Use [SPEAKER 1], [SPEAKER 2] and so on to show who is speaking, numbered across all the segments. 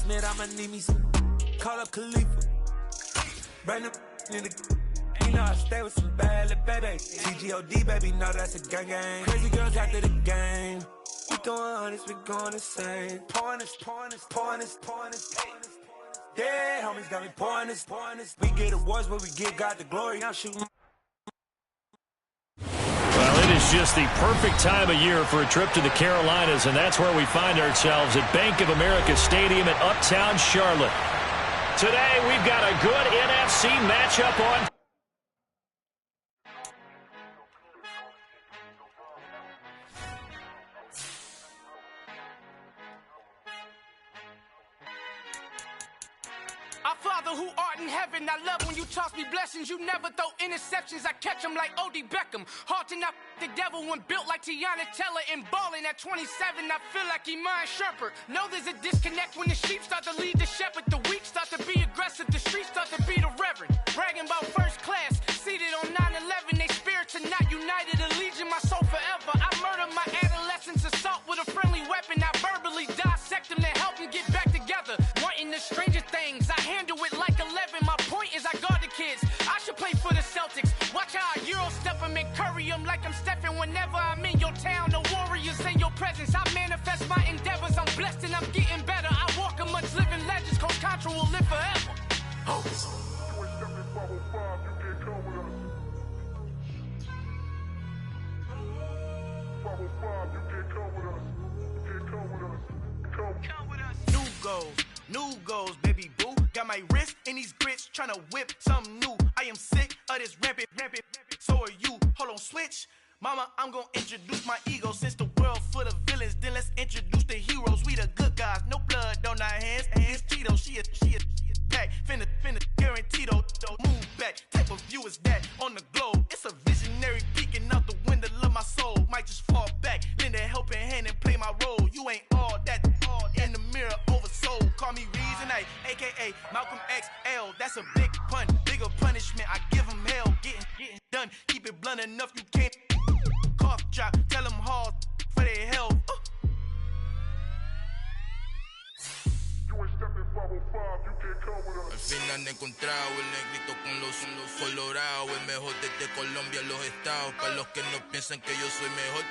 [SPEAKER 1] Smith, I'ma need me some. Call up Khalifa. Bring them in the. You know I stay with some bad little baby. TGOD, baby, know that's a gang gang. Crazy girls after the game. We going honest, we going insane. Pouring this. Yeah, homies got me pouring this. We get awards, but we give God the glory. I'm shooting.
[SPEAKER 2] Well, it is just the perfect time of year for a trip to the Carolinas, and that's where we find ourselves at Bank of America Stadium in Uptown Charlotte. Today, we've got a good NFC matchup on.
[SPEAKER 3] Our Father who art in heaven, I love when you toss me blessings. You never throw interceptions, I catch them like O.D. Beckham. Hard to knock the devil when built like Tiana Teller and balling at 27. I feel like Iman Shumpert. Know there's a disconnect when the sheep start to lead the shepherd. The weak start to be aggressive, the streets start to be the reverend. Bragging about first class, seated on 9/11. They spirits are not united, allegiance my soul forever. I murder my adolescence, assault with a friendly weapon. I verbally dissect them to help them get back together. Wanting the stranger things, I handle it like 11. My point is I guard the kids. I should play for the Celtics. Watch how I Euro step them and curry them like I'm Stephen. Whenever I'm in your town, the Warriors in your presence. I manifest my endeavors. I'm blessed and I'm getting better. I walk amongst living legends. Coach Contra will live forever. Oh. New goals, baby boo. Got my wrist in these grits, tryna whip something new. I am sick of this rampant. So are you. Hold on, switch. Mama, I'm gonna introduce my ego. Since the world full of villains, then let's introduce the heroes. We the good guys, no blood on our hands. Hands Tito, she a pack. Finna guaranteed move back. Type of view is that on the globe. It's a visionary peeking out the window of my soul. Might just fall back, lend a helping hand and play my role. You ain't all that in the mirror oversold. Call me Reason A, aka Malcolm XL. That's a big pun, bigger punishment. I give him hell, getting done. Keep it blunt enough, you can't cough drop. Tell them hard for their health.
[SPEAKER 4] Al fin han encontrado el negrito con los colorados, el mejor desde Colombia, los estados. Para los que no piensan que yo soy mejor,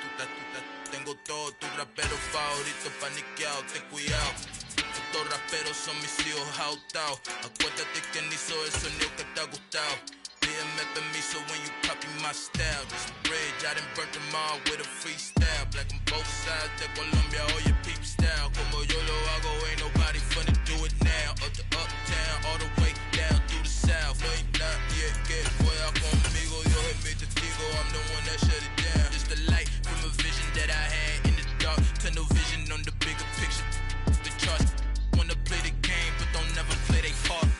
[SPEAKER 4] tengo todos tus raperos favoritos paniqueados, ten cuidado. Estos raperos son mis hijos jautados. Acuérdate que ni hizo el sonido que te ha gustado. Pídeme permiso when you copy my style. This bridge, I done burnt them all with a freestyle. Black on both sides de Colombia, oye peep style. Como yo lo hago, ain't nobody finna do it now. Up to uptown, all the way down through the south. No hay nadie que pueda conmigo. Dios es mi testigo, I'm the one that shut it down. Just the light from a vision that I had in the dark. Tunnel vision on the bigger picture. The charts wanna play the game, but don't never play they part.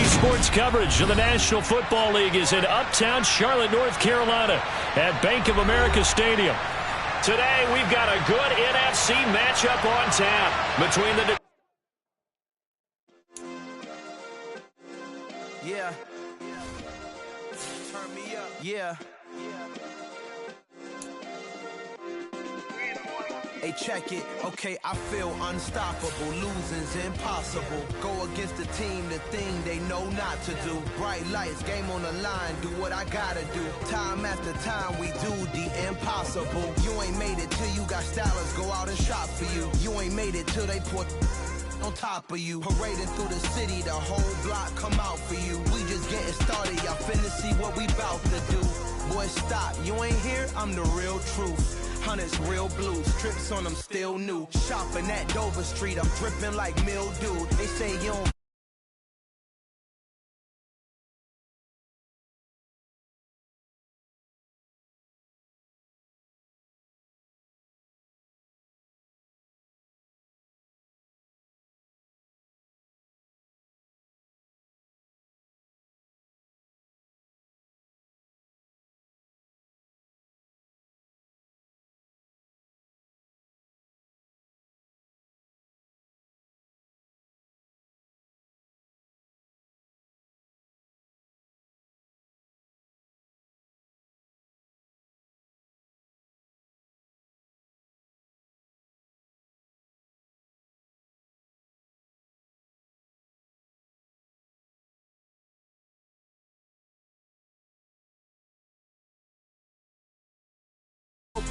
[SPEAKER 2] Sports coverage of the National Football League is in Uptown Charlotte, North Carolina at Bank of America Stadium. Today, we've got a good NFC matchup on tap between the...
[SPEAKER 3] Yeah. Turn me up. Yeah. Hey, check it. Okay, I feel unstoppable. Losing's impossible. Go against the team, the thing they know not to do. Bright lights, game on the line. Do what I gotta do. Time after time, we do the impossible. You ain't made it till you got stylers go out and shop for you. You ain't made it till they put on top of you. Parading through the city, the whole block come out for you. We just getting started, y'all finna see what we bout to do. Boy, stop, you ain't here, I'm the real truth. Hunters, real blues, strips on them still new. Shopping at Dover Street, I'm dripping like mildew. They say you don't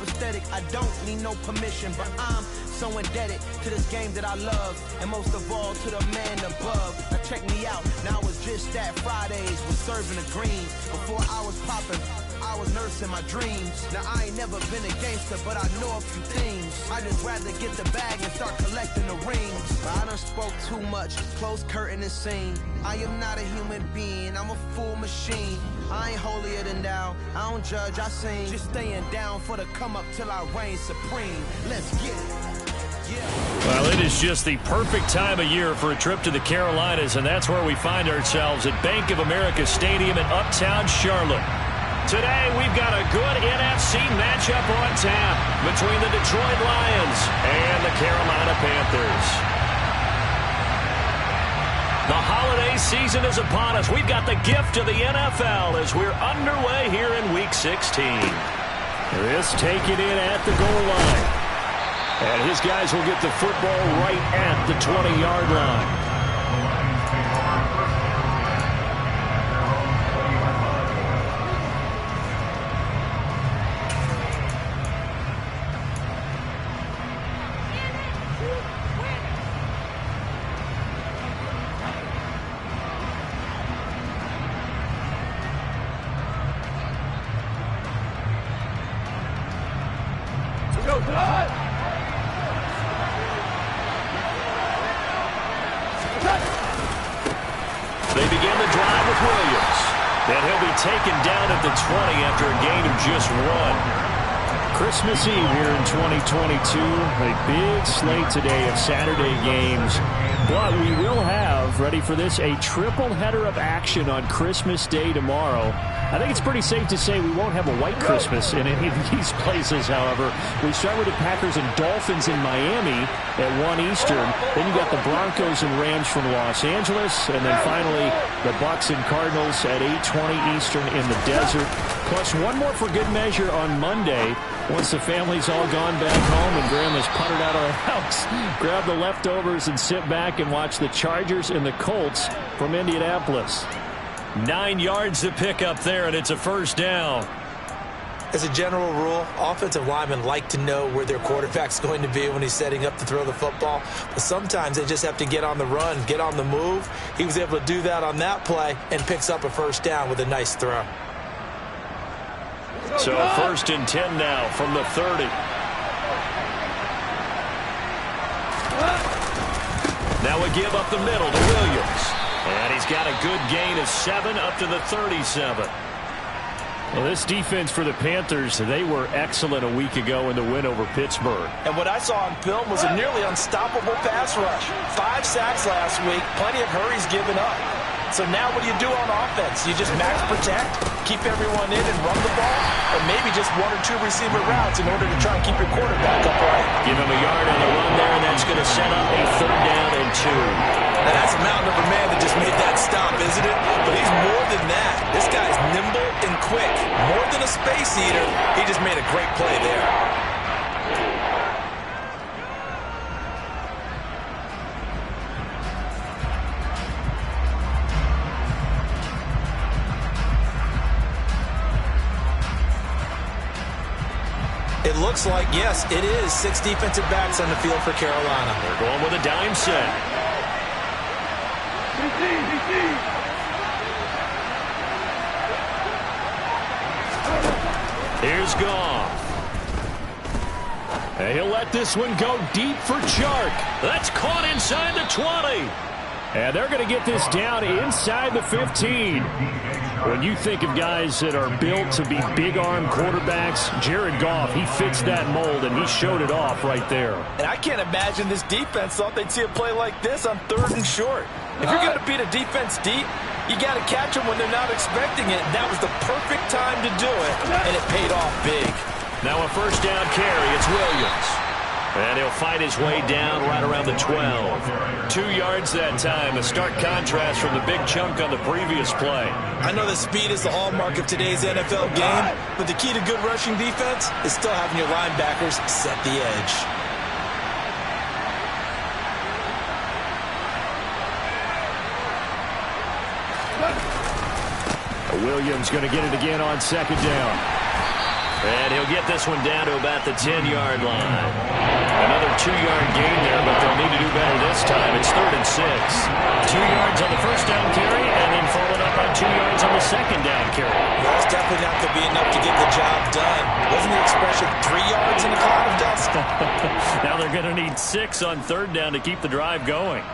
[SPEAKER 5] aesthetic. I don't need no permission, but I'm so indebted to this game that I love, and most of all to the man above. Now check me out, now it's just that Fridays was serving the green. Before I was popping, I was nursing my dreams. Now I ain't never been a gangster, but I know a few things. I just rather get the bag and start collecting the rings. But I done spoke too much, close curtain and scene. I am not a human being, I'm a full machine. I ain't holier than thou, I don't judge, I sing. Just staying down for the come up till I reign supreme. Let's get it.
[SPEAKER 2] Well, it is just the perfect time of year for a trip to the Carolinas, and that's where we find ourselves at Bank of America Stadium in Uptown Charlotte. Today, we've got a good NFC matchup on tap between the Detroit Lions and the Carolina Panthers. The holiday season is upon us. We've got the gift of the NFL as we're underway here in Week 16. This taken in at the goal line. And his guys will get the football right at the 20-yard line. They begin the drive with Williams. And he'll be taken down at the 20 after a gain of just 1. Christmas Eve here in 2022. A big slate today of Saturday games. But we will have, ready for this, a triple header of action on Christmas Day tomorrow. I think it's pretty safe to say we won't have a white Christmas in any of these places, however. We start with the Packers and Dolphins in Miami at 1 Eastern. Then you got the Broncos and Rams from Los Angeles. And then finally, the Bucs and Cardinals at 8:20 Eastern in the desert. Plus one more for good measure on Monday. Once the family's all gone back home and Grandma's puttered out of the house, grab the leftovers and sit back and watch the Chargers and the Colts from Indianapolis. 9 yards to pick up there, and it's a first down.
[SPEAKER 6] As a general rule, offensive linemen like to know where their quarterback's going to be when he's setting up to throw the football. But sometimes they just have to get on the run, get on the move. He was able to do that on that play and picks up a first down with a nice throw.
[SPEAKER 2] So 1st and 10 now from the 30. Now we give up the middle to Williams. And he's got a good gain of 7 up to the 37.
[SPEAKER 7] Well, this defense for the Panthers, they were excellent a week ago in the win over Pittsburgh.
[SPEAKER 6] And what I saw on film was a nearly unstoppable pass rush. 5 sacks last week, plenty of hurries given up. So now what do you do on offense? You just max protect, keep everyone in and run the ball, or maybe just 1 or 2 receiver routes in order to try and keep your quarterback upright.
[SPEAKER 2] Give him a yard on the run there, and that's going to set up a 3rd down and 2.
[SPEAKER 6] Now that's a mountain of a man that just made that stop, isn't it? But he's more than that. This guy's nimble and quick. More than a space eater, he just made a great play there. It looks like, yes, it is 6 defensive backs on the field for Carolina.
[SPEAKER 2] They're going with a dime set. Here's Goff. And he'll let this one go deep for Chark. That's caught inside the 20.
[SPEAKER 7] And they're going to get this down inside the 15. When you think of guys that are built to be big-arm quarterbacks, Jared Goff, he fits that mold, and he showed it off right there.
[SPEAKER 6] And I can't imagine this defense thought they'd see a play like this on 3rd and short. If you're going to beat a defense deep, you got to catch them when they're not expecting it. That was the perfect time to do it, and it paid off big.
[SPEAKER 2] Now a 1st down carry. It's Williams. And he'll fight his way down right around the 12. 2 yards that time. A stark contrast from the big chunk on the previous play.
[SPEAKER 6] I know that speed is the hallmark of today's NFL game, but the key to good rushing defense is still having your linebackers set the edge.
[SPEAKER 7] Williams going to get it again on 2nd down.
[SPEAKER 2] And he'll get this one down to about the 10-yard line. Another 2-yard gain there, but they'll need to do better this time. It's 3rd and 6. 2 yards on the first down carry, and then followed up on 2 yards on the second down carry.
[SPEAKER 6] Well, it's definitely not going to be enough to get the job done. Wasn't the expression 3 yards in a cloud of dust?
[SPEAKER 2] Now they're going to need 6 on 3rd down to keep the drive going.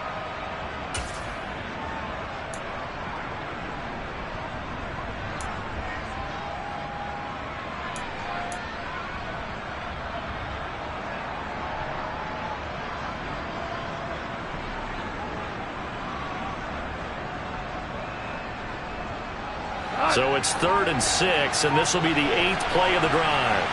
[SPEAKER 2] So it's 3rd and 6, and this will be the 8th play of the drive.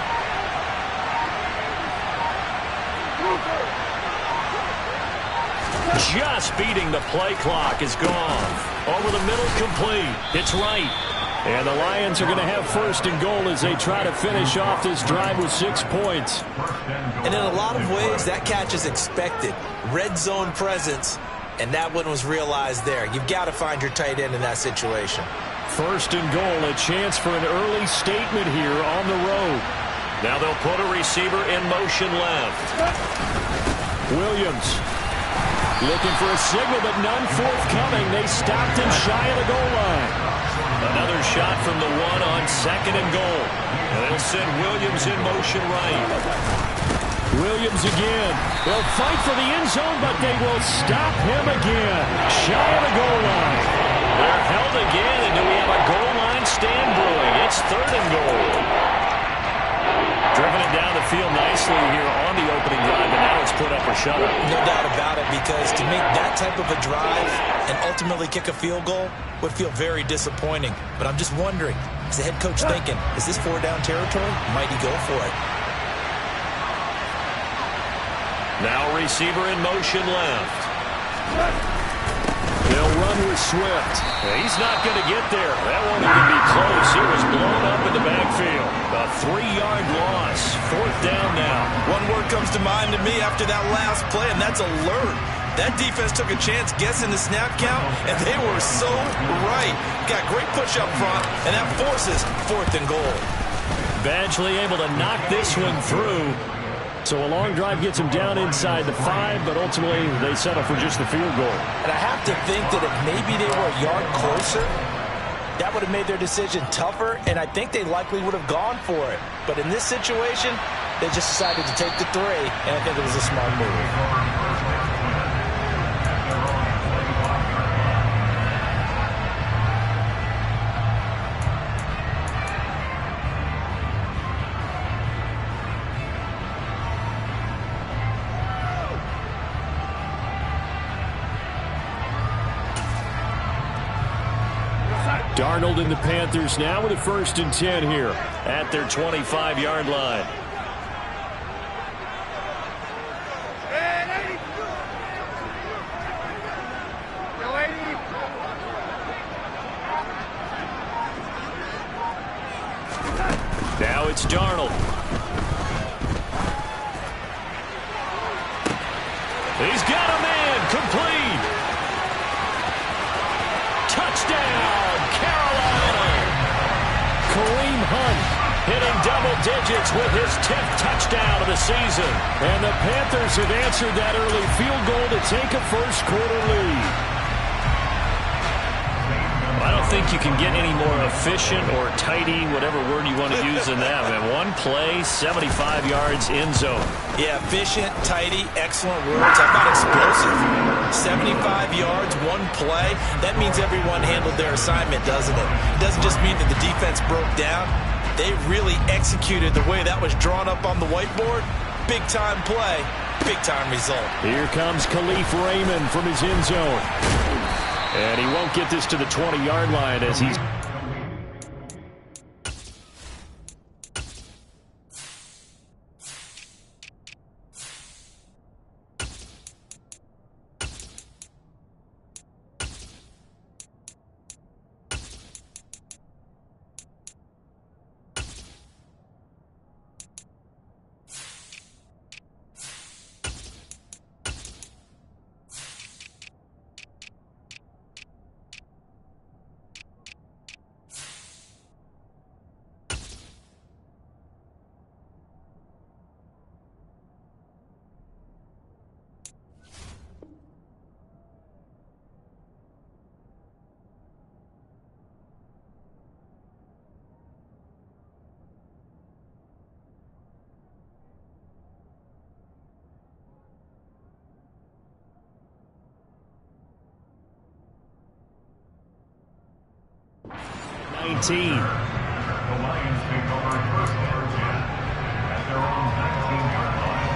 [SPEAKER 2] Just beating the play clock is gone. Over the middle, complete. It's right. And the Lions are going to have 1st and goal as they try to finish off this drive with 6 points.
[SPEAKER 6] And in a lot of ways, that catch is expected. Red zone presence, and that one was realized there. You've got to find your tight end in that situation.
[SPEAKER 2] 1st and goal, a chance for an early statement here on the road. Now they'll put a receiver in motion left.
[SPEAKER 7] Williams looking for a signal, but none forthcoming. They stopped him shy of the goal line.
[SPEAKER 2] Another shot from the 1 on 2nd and goal. And they'll send Williams in motion right.
[SPEAKER 7] Williams again. They'll fight for the end zone, but they will stop him again. Shy of the goal line.
[SPEAKER 2] They're held again, and do we have a goal line stand brewing? It's 3rd and goal. Driven it down the field nicely here on the opening drive, and now it's put up or shut up.
[SPEAKER 6] No doubt about it, because to make that type of a drive and ultimately kick a field goal would feel very disappointing. But I'm just wondering, is the head coach thinking, is this 4-down territory? Might he go for it?
[SPEAKER 2] Now receiver in motion left.
[SPEAKER 7] They'll run with Swift.
[SPEAKER 2] He's not going to get there. That won't even be close. He was blown up in the backfield. A 3-yard loss. 4th down now.
[SPEAKER 6] One word comes to mind to me after that last play, and that's alert. That defense took a chance guessing the snap count, and they were so right. Got great push up front, and that forces 4th and goal.
[SPEAKER 7] Badgley able to knock this one through. So a long drive gets them down inside the 5, but ultimately they settle for just the field goal.
[SPEAKER 6] And I have to think that if maybe they were a yard closer, that would have made their decision tougher, and I think they likely would have gone for it. But in this situation, they just decided to take the 3, and I think it was a smart move.
[SPEAKER 7] Darnold and the Panthers now with a 1st and 10 here
[SPEAKER 2] at their 25-yard line. Now it's Darnold. He's got a man, complete. Touchdown, Carolina.
[SPEAKER 7] Kareem Hunt
[SPEAKER 2] hitting double digits with his 10th touchdown of the season.
[SPEAKER 7] And the Panthers have answered that early field goal to take a first-quarter lead.
[SPEAKER 2] I don't think you can get any more efficient or tidy, whatever word you want to use in that. Man, one play, 75 yards in zone.
[SPEAKER 6] Yeah, efficient, tidy, excellent words. How about explosive? 75 yards, one play. That means everyone handled their assignment, doesn't it? It doesn't just mean that the defense broke down. They really executed the way that was drawn up on the whiteboard. Big-time play, big-time result.
[SPEAKER 7] Here comes Khalif Raymond from his end zone. And he won't get this to the 20-yard line as he's... 19.
[SPEAKER 8] The Lions take over first and 10 at their own 19-yard line.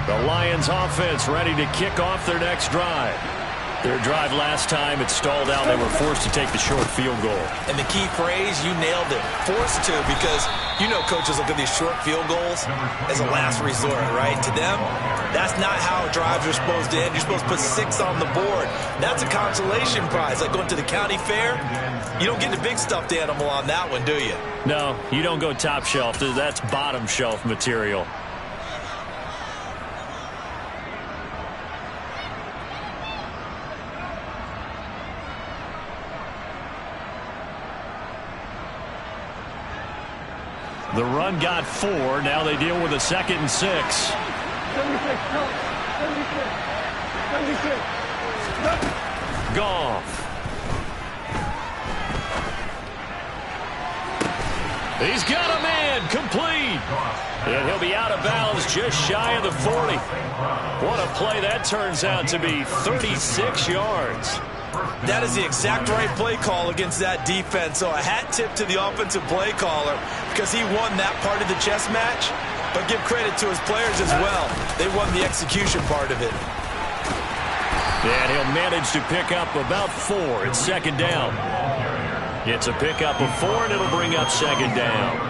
[SPEAKER 7] The Lions offense ready to kick off their next drive. Their drive last time, it stalled out. They were forced to take the short field goal.
[SPEAKER 6] And the key phrase, you nailed it, forced to, because you know coaches look at these short field goals as a last resort, right? To them, that's not how drives are supposed to end. You're supposed to put 6 on the board. That's a consolation prize. Like going to the county fair, you don't get the big stuffed animal on that one, do you?
[SPEAKER 7] No, you don't go top shelf. That's bottom shelf material. The run got 4. Now they deal with a 2nd and 6. 76. Goff. He's got a man. Complete. And he'll be out of bounds just shy of the 40. What a play that turns out to be. 36 yards.
[SPEAKER 6] That is the exact right play call against that defense. So a hat tip to the offensive play caller because he won that part of the chess match. But give credit to his players as well. They won the execution part of it.
[SPEAKER 7] And he'll manage to pick up about 4. It's 2nd down. It's a pickup of 4, and it'll bring up 2nd down.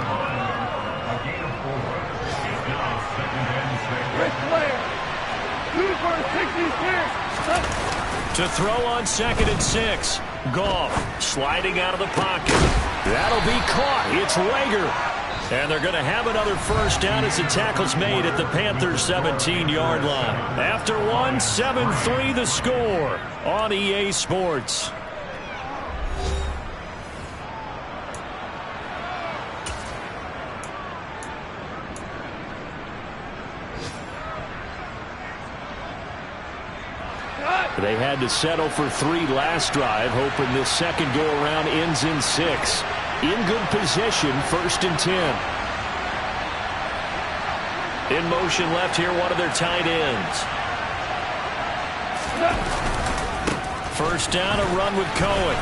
[SPEAKER 7] To throw on 2nd and 6. Goff sliding out of the pocket. That'll be caught. It's Rager. And they're going to have another first down as the tackle's made at the Panthers' 17-yard line. After 1, 7-3 the score on EA Sports. They had to settle for 3 last drive, hoping this second go-around ends in 6. In good position, 1st and 10. In motion left here, one of their tight ends. First down, a run with Cohen.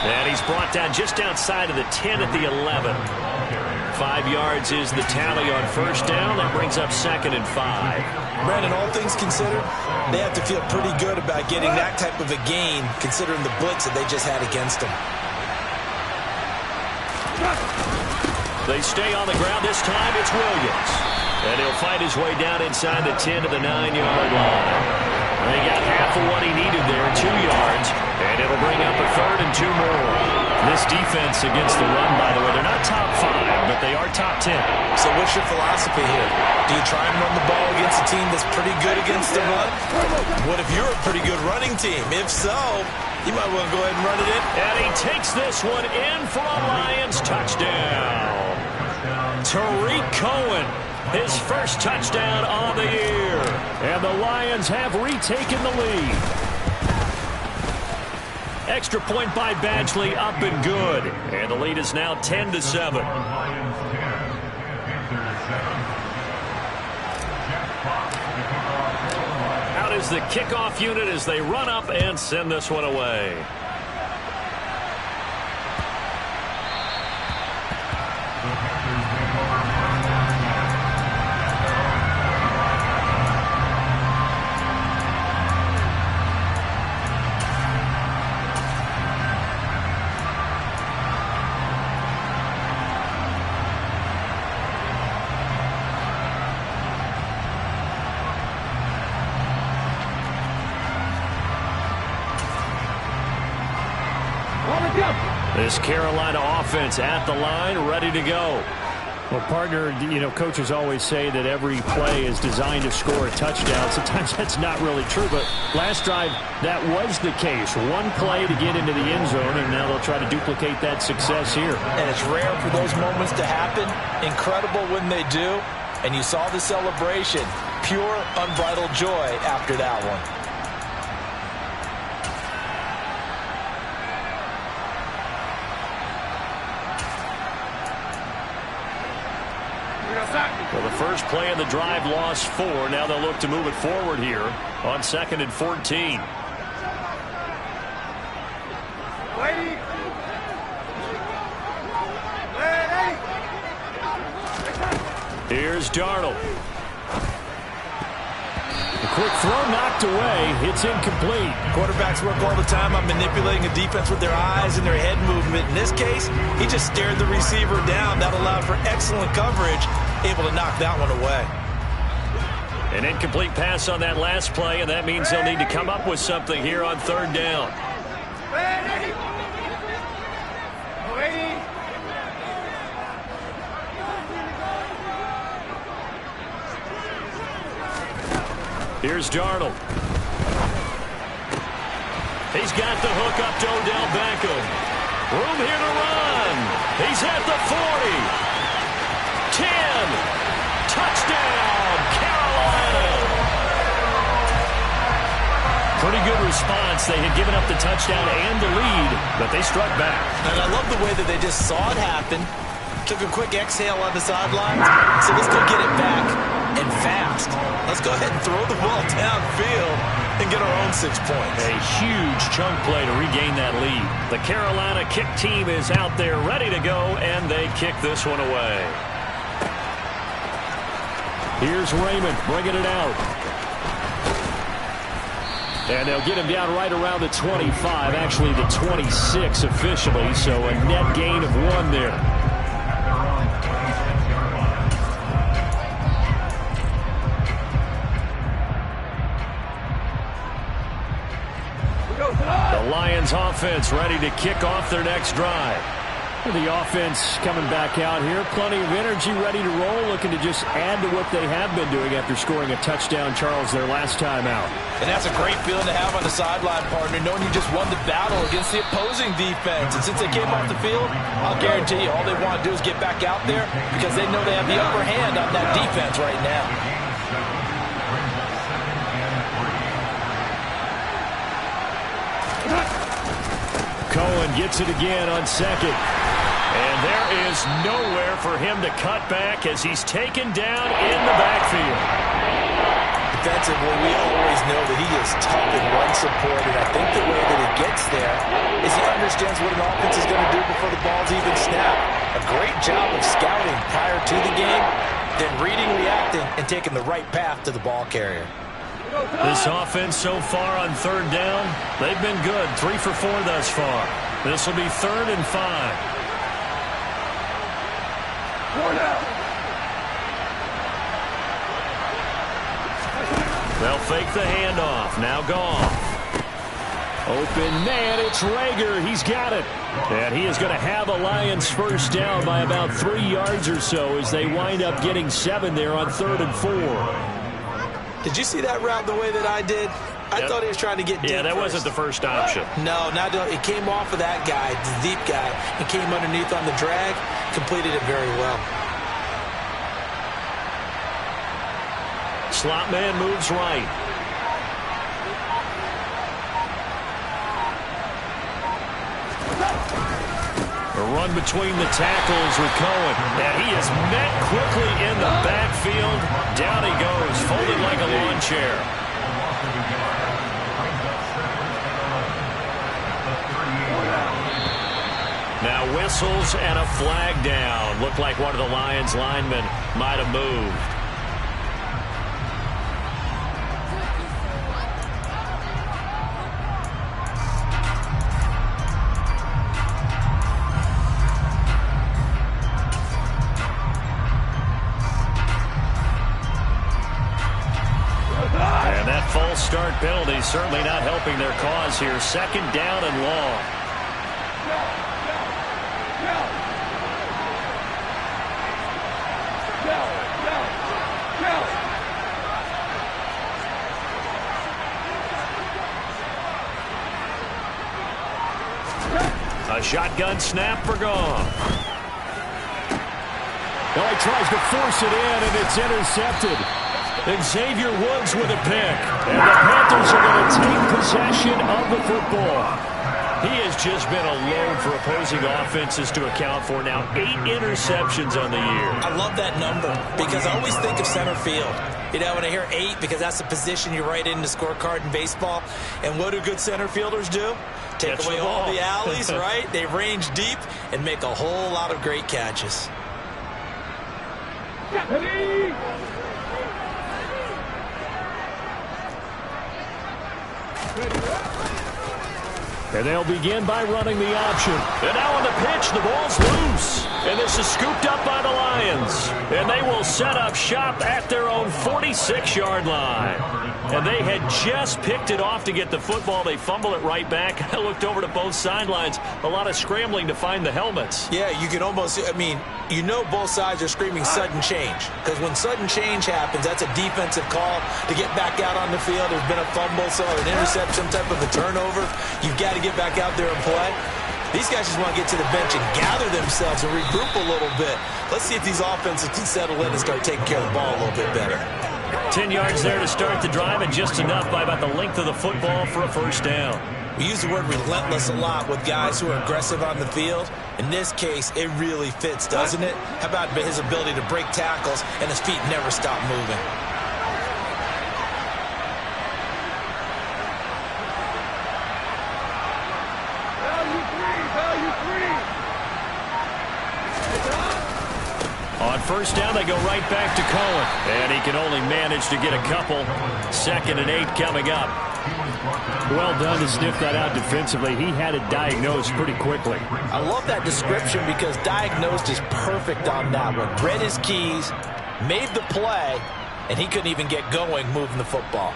[SPEAKER 7] And he's brought down just outside of the 10 at the 11. 5 yards is the tally on first down. That brings up 2nd and 5.
[SPEAKER 6] Brandon, all things considered, they have to feel pretty good about getting that type of a gain considering the blitz that they just had against them.
[SPEAKER 7] They stay on the ground. This time it's Williams. And he'll fight his way down inside the 10 to the 9-yard line. They got half of what he needed there, 2 yards. And it'll bring up a 3rd and 2 more. This defense against the run, by the way, they're not top 5, but they are top 10.
[SPEAKER 6] So what's your philosophy here? Do you try and run the ball against a team that's pretty good against the run? What if you're a pretty good running team? If so, you might want to go ahead and run it in.
[SPEAKER 7] And he takes this one in for a Lions touchdown. Tariq Cohen, his first touchdown on the year. And the Lions have retaken the lead. Extra point by Badgley, up and good. And the lead is now 10-7. Out is the kickoff unit as they run up and send this one away. This Carolina offense at the line, ready to go.
[SPEAKER 9] Well, partner, coaches always say that every play is designed to score a touchdown. Sometimes that's not really true, but last drive, that was the case. One play to get into the end zone, and now they'll try to duplicate that success here.
[SPEAKER 6] And it's rare for those moments to happen. Incredible when they do. And you saw the celebration. Pure, unbridled joy after that one.
[SPEAKER 2] Well, the first play of the drive lost 4. Now they'll look to move it forward here on 2nd and 14. Here's Darnold.
[SPEAKER 9] A quick throw knocked away. It's incomplete.
[SPEAKER 6] Quarterbacks work all the time on manipulating a defense with their eyes and their head movement. In this case, he just stared the receiver down. That allowed for excellent coverage, able to knock that one away.
[SPEAKER 2] An incomplete pass on that last play, and that means they'll need to come up with something here on 3rd down. Here's Darnold. He's got the hook up to Odell Beckham. Room here to run. He's at the 40. 10. Touchdown, Carolina. Pretty good response. They had given up the touchdown and the lead, but they struck back.
[SPEAKER 6] And I love the way that they just saw it happen. Took a quick exhale on the sideline. So let's go get it back and fast. Let's go ahead and throw the ball downfield and get our own 6 points.
[SPEAKER 2] A huge chunk play to regain that lead. The Carolina kick team is out there ready to go, and they kick this one away.
[SPEAKER 9] Here's Raymond bringing it out. And they'll get him down right around the 25, actually the 26 officially, so a net gain of 1 there.
[SPEAKER 2] The Lions offense ready to kick off their next drive.
[SPEAKER 9] The offense coming back out here. Plenty of energy, ready to roll, looking to just add to what they have been doing after scoring a touchdown, Charles, their last time out.
[SPEAKER 6] And that's a great feeling to have on the sideline, partner, knowing you just won the battle against the opposing defense. And since they came off the field, I'll guarantee you all they want to do is get back out there because they know they have the upper hand on that defense right now.
[SPEAKER 9] Cohen gets it again on 2nd.
[SPEAKER 2] And there is nowhere for him to cut back as he's taken down in the backfield.
[SPEAKER 6] Defensively, we always know that he is tough in run support, and I think the way that he gets there is he understands what an offense is going to do before the ball's even snapped. A great job of scouting prior to the game, then reading, reacting, and taking the right path to the ball carrier.
[SPEAKER 2] This offense so far on 3rd down, they've been good. 3 for 4 thus far. This will be 3rd and 5. They'll fake the handoff. Now Goff.
[SPEAKER 9] Open man, it's Rager. He's got it.
[SPEAKER 2] And he is going to have a Lions first down by about 3 yards or so as they wind up getting 7 there on 3rd and 4.
[SPEAKER 6] Did you see that route the way that I did? I thought he was trying to get deep.
[SPEAKER 2] Yeah, that wasn't the first option.
[SPEAKER 6] No, it came off of that guy, the deep guy, and came underneath on the drag, completed it very well.
[SPEAKER 2] Slot man moves right. A run between the tackles with Cohen. And he is met quickly in the backfield. Down he goes, folded like a lawn chair. Now whistles and a flag down. Looked like one of the Lions linemen might have moved. Start penalty certainly not helping their cause here. 2nd down and long. A shotgun snap for Goff.
[SPEAKER 9] Well, he tries to force it in, and it's intercepted.
[SPEAKER 2] Xavier Woods with a pick. And the Panthers are going to take possession of the football. He has just been a load for opposing offenses to account for now. 8 interceptions on the year.
[SPEAKER 6] I love that number because I always think of center field. You know, when I hear 8, because that's the position you write in the scorecard in baseball. And what do good center fielders do? Take away all the alleys, right? They range deep and make a whole lot of great catches.
[SPEAKER 7] And they'll begin by running the option.
[SPEAKER 2] And now on the pitch, the ball's loose. And this is scooped up by the Lions. And they will set up shop at their own 46-yard line. And they had just picked it off to get the football. They fumble it right back. I looked over to both sidelines. A lot of scrambling to find the helmets.
[SPEAKER 6] Yeah, you can almost, I mean, you know both sides are screaming sudden change. Because when sudden change happens, that's a defensive call to get back out on the field. There's been a fumble, so an interception, some type of a turnover. You've got to get back out there and play. These guys just want to get to the bench and gather themselves and regroup a little bit. Let's see if these offenses can settle in and start taking care of the ball a little bit better.
[SPEAKER 2] 10 yards there to start the drive, and just enough by about the length of the football for a first down.
[SPEAKER 6] We use the word relentless a lot with guys who are aggressive on the field. In this case, it really fits, doesn't it? How about his ability to break tackles and his feet never stop moving?
[SPEAKER 2] On first down, they go right back to Cohen. And he can only manage to get a couple. 2nd and 8 coming up.
[SPEAKER 7] Well done to sniff that out defensively. He had it diagnosed pretty quickly.
[SPEAKER 6] I love that description because diagnosed is perfect on that one. Read his keys, made the play, and he couldn't even get going moving the football.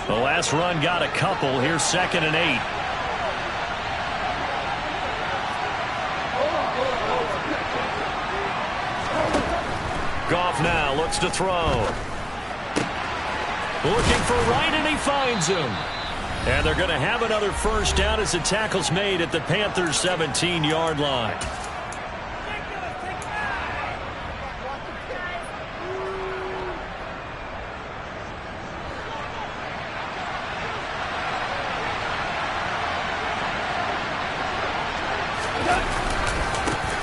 [SPEAKER 2] The last run got a couple. Here's 2nd and 8. Goff now looks to throw. Looking for right, and he finds him. And they're going to have another first down as the tackle's made at the Panthers' 17-yard line.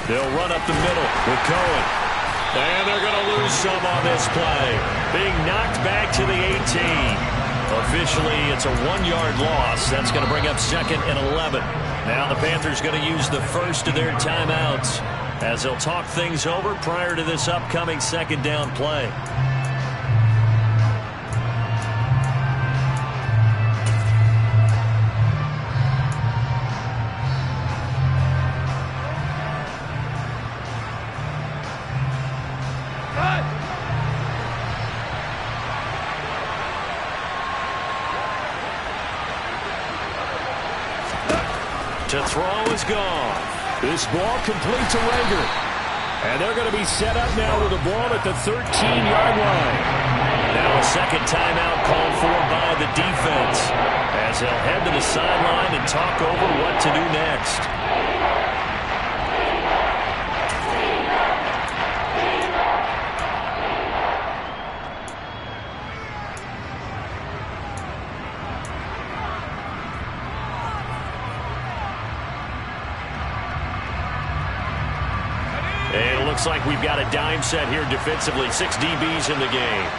[SPEAKER 2] They'll run up the middle with Cohen. And they're going to lose some on this play. Being knocked back to the 18. Officially, it's a 1-yard loss. That's going to bring up 2nd and 11. Now the Panthers going to use the first of their timeouts as they'll talk things over prior to this upcoming 2nd down play. To throw is gone.
[SPEAKER 7] This ball complete to Rager. And they're going to be set up now with the ball at the 13-yard line.
[SPEAKER 2] Now a second timeout called for by the defense as they'll head to the sideline and talk over what to do next. And it looks like we've got a dime set here defensively. 6 DBs in the game.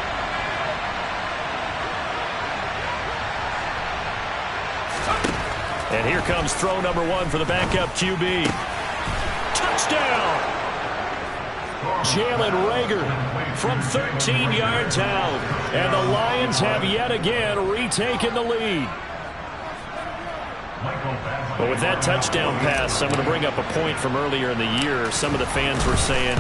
[SPEAKER 2] And here comes throw number 1 for the backup QB. Touchdown! Jalen Rager from 13 yards out. And the Lions have yet again retaken the lead. But with that touchdown pass, I'm going to bring up a point from earlier in the year. Some of the fans were saying,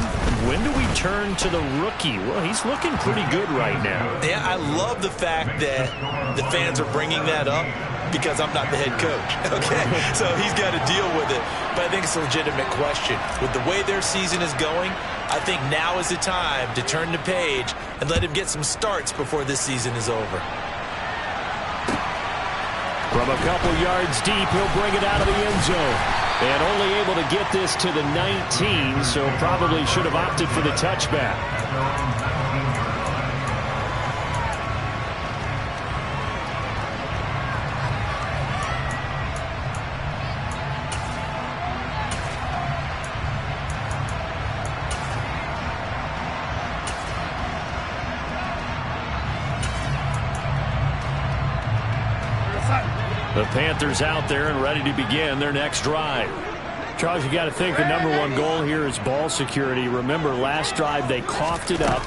[SPEAKER 2] when do we turn to the rookie? Well, he's looking pretty good right now.
[SPEAKER 6] Yeah, I love the fact that the fans are bringing that up because I'm not the head coach, okay? So he's got to deal with it. But I think it's a legitimate question. With the way their season is going, I think now is the time to turn the page and let him get some starts before this season is over.
[SPEAKER 7] From a couple yards deep, he'll bring it out of the end zone. And only able to get this to the 19, so probably should have opted for the touchback. The Panthers out there and ready to begin their next drive. Charles, you got to think the #1 goal here is ball security. Remember, last drive they coughed it up,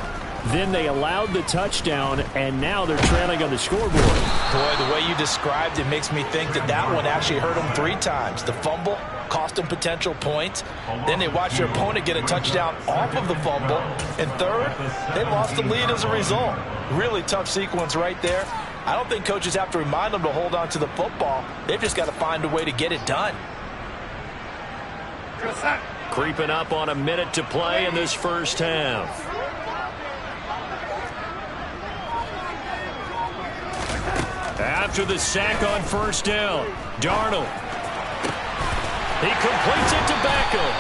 [SPEAKER 7] then they allowed the touchdown, and now they're trailing on the scoreboard.
[SPEAKER 6] Boy, the way you described it makes me think that that one actually hurt them 3 times. The fumble cost them potential points. Then they watched their opponent get a touchdown off of the fumble. And third, they lost the lead as a result. Really tough sequence right there. I don't think coaches have to remind them to hold on to the football. They've just got to find a way to get it done.
[SPEAKER 7] Creeping up on a minute to play in this first half. After the sack on first down, Darnold. He completes it to Beckham.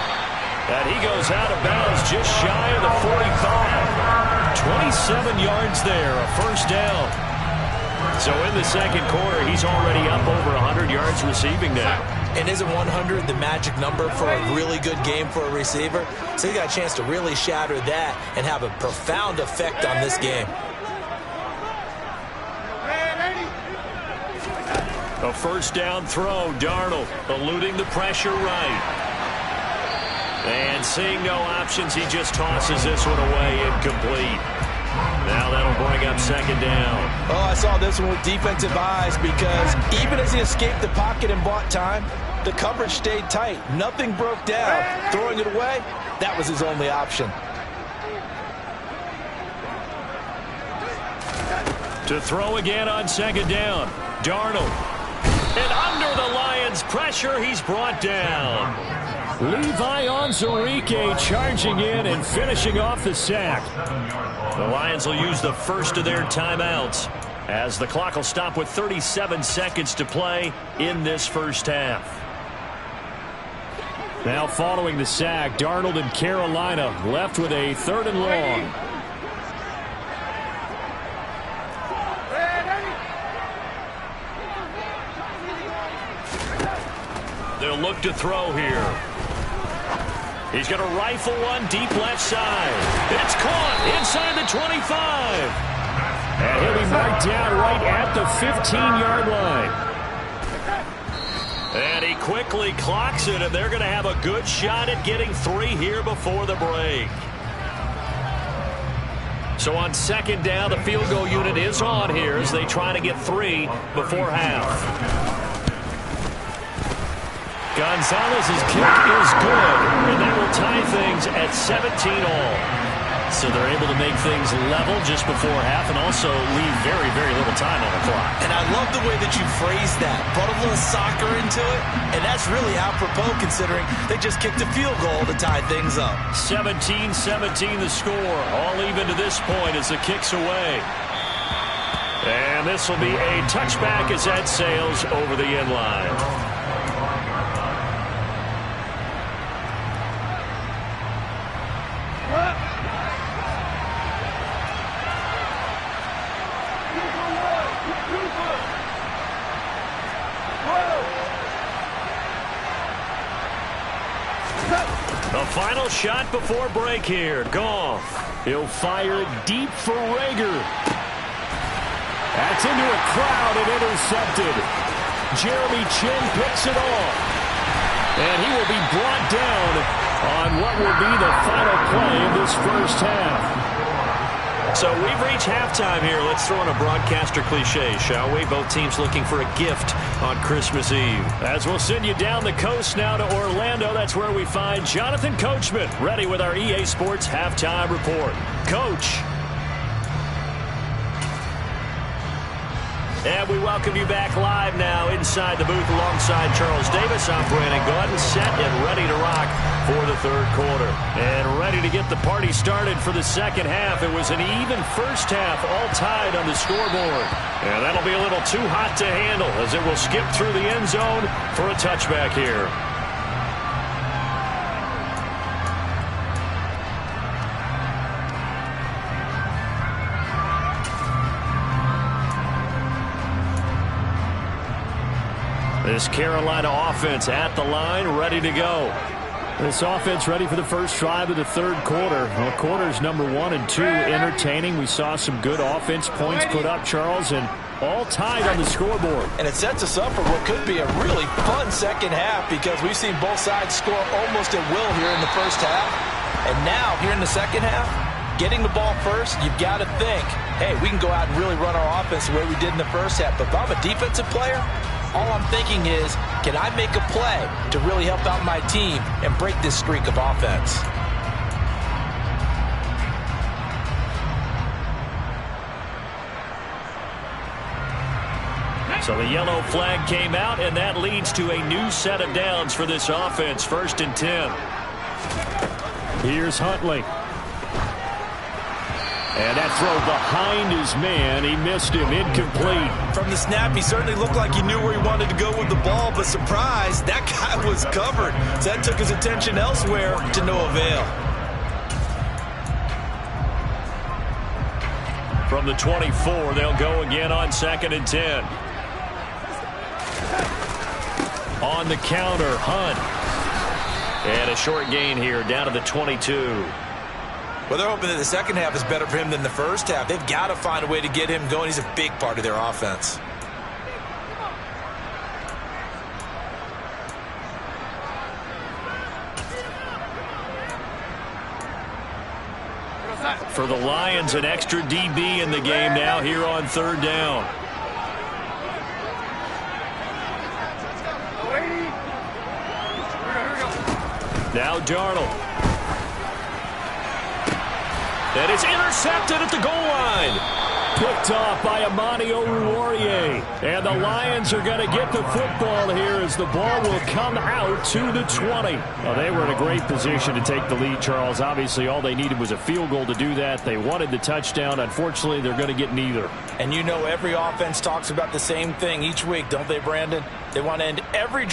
[SPEAKER 7] And he goes out of bounds just shy of the 45. 27 yards there, a first down. So in the second quarter, he's already up over 100 yards receiving now.
[SPEAKER 6] And isn't 100 the magic number for a really good game for a receiver? So he got a chance to really shatter that and have a profound effect on this game.
[SPEAKER 7] A first down throw, Darnold eluding the pressure right. And seeing no options, he just tosses this one away incomplete. Now that'll bring up second down.
[SPEAKER 6] Oh, I saw this one with defensive eyes because even as he escaped the pocket and bought time, the coverage stayed tight. Nothing broke down. Throwing it away, that was his only option.
[SPEAKER 7] To throw again on second down, Darnold. And under the Lions' pressure, he's brought down. Levi Onwuzurike charging in and finishing off the sack. The Lions will use the first of their timeouts as the clock will stop with 37 seconds to play in this first half. Now following the sack, Darnold and Carolina left with a 3rd and long. They'll look to throw here. He's going to rifle one deep left side. It's caught inside the 25. And he'll be marked down right at the 15-yard line. And he quickly clocks it, and they're going to have a good shot at getting 3 here before the break. So on second down, the field goal unit is on here as they try to get 3 before half. Gonzalez's kick is good, and that will tie things at 17 all. So they're able to make things level just before half and also leave very, very little time on the clock.
[SPEAKER 6] And I love the way that you phrased that. Put a little soccer into it, and that's really apropos considering they just kicked a field goal to tie things up.
[SPEAKER 7] 17-17 the score. All even to this point as the kick's away. And this will be a touchback as that sails over the end line. The final shot before break here. Goff. He'll fire it deep for Rager. That's into a crowd and intercepted. Jeremy Chinn picks it off. And he will be brought down on what will be the final play of this first half. So we've reached halftime here. Let's throw in a broadcaster cliche, shall we? Both teams looking for a gift on Christmas Eve. As we'll send you down the coast now to Orlando, that's where we find Jonathan Coachman, ready with our EA Sports Halftime Report. Coach. And we welcome you back live now inside the booth alongside Charles Davis. I'm Brandon Gaudin, set and ready to rock for the third quarter. And ready to
[SPEAKER 2] get the party started for the second half. It was an even first half, all tied on the scoreboard. And that'll be a little too hot to handle as it will skip through the end zone for a touchback here. This Carolina offense at the line, ready to go.
[SPEAKER 7] This offense ready for the first drive of the third quarter. Well, quarters number 1 and 2 entertaining. We saw some good offense points put up, Charles, and all tied on the scoreboard.
[SPEAKER 6] And it sets us up for what could be a really fun second half because we've seen both sides score almost at will here in the first half. And now, here in the second half, getting the ball first, you've got to think, hey, we can go out and really run our offense the way we did in the first half. But if I'm a defensive player, all I'm thinking is, can I make a play to really help out my team and break this streak of offense?
[SPEAKER 2] So the yellow flag came out, and that leads to a new set of downs for this offense. 1st and 10.
[SPEAKER 7] Here's Huntley. And that throw behind his man. He missed him. Incomplete.
[SPEAKER 6] From the snap, he certainly looked like he knew where he wanted to go with the ball, but surprise, that guy was covered. So that took his attention elsewhere to no avail.
[SPEAKER 2] From the 24, they'll go again on 2nd and 10. On the counter, Hunt. And a short gain here down to the 22.
[SPEAKER 6] Well, they're hoping that the second half is better for him than the first half. They've got to find a way to get him going. He's a big part of their offense.
[SPEAKER 2] For the Lions, an extra DB in the game now here on 3rd down. Now Darnold. And it's intercepted at the goal line.
[SPEAKER 7] Picked off by Amani Oruwariye. And the Lions are going to get the football here as the ball will come out to the 20. Well, they were in a great position to take the lead, Charles. Obviously, all they needed was a field goal to do that. They wanted the touchdown. Unfortunately, they're going to get neither.
[SPEAKER 6] And you know every offense talks about the same thing each week, don't they, Brandon? They want to end every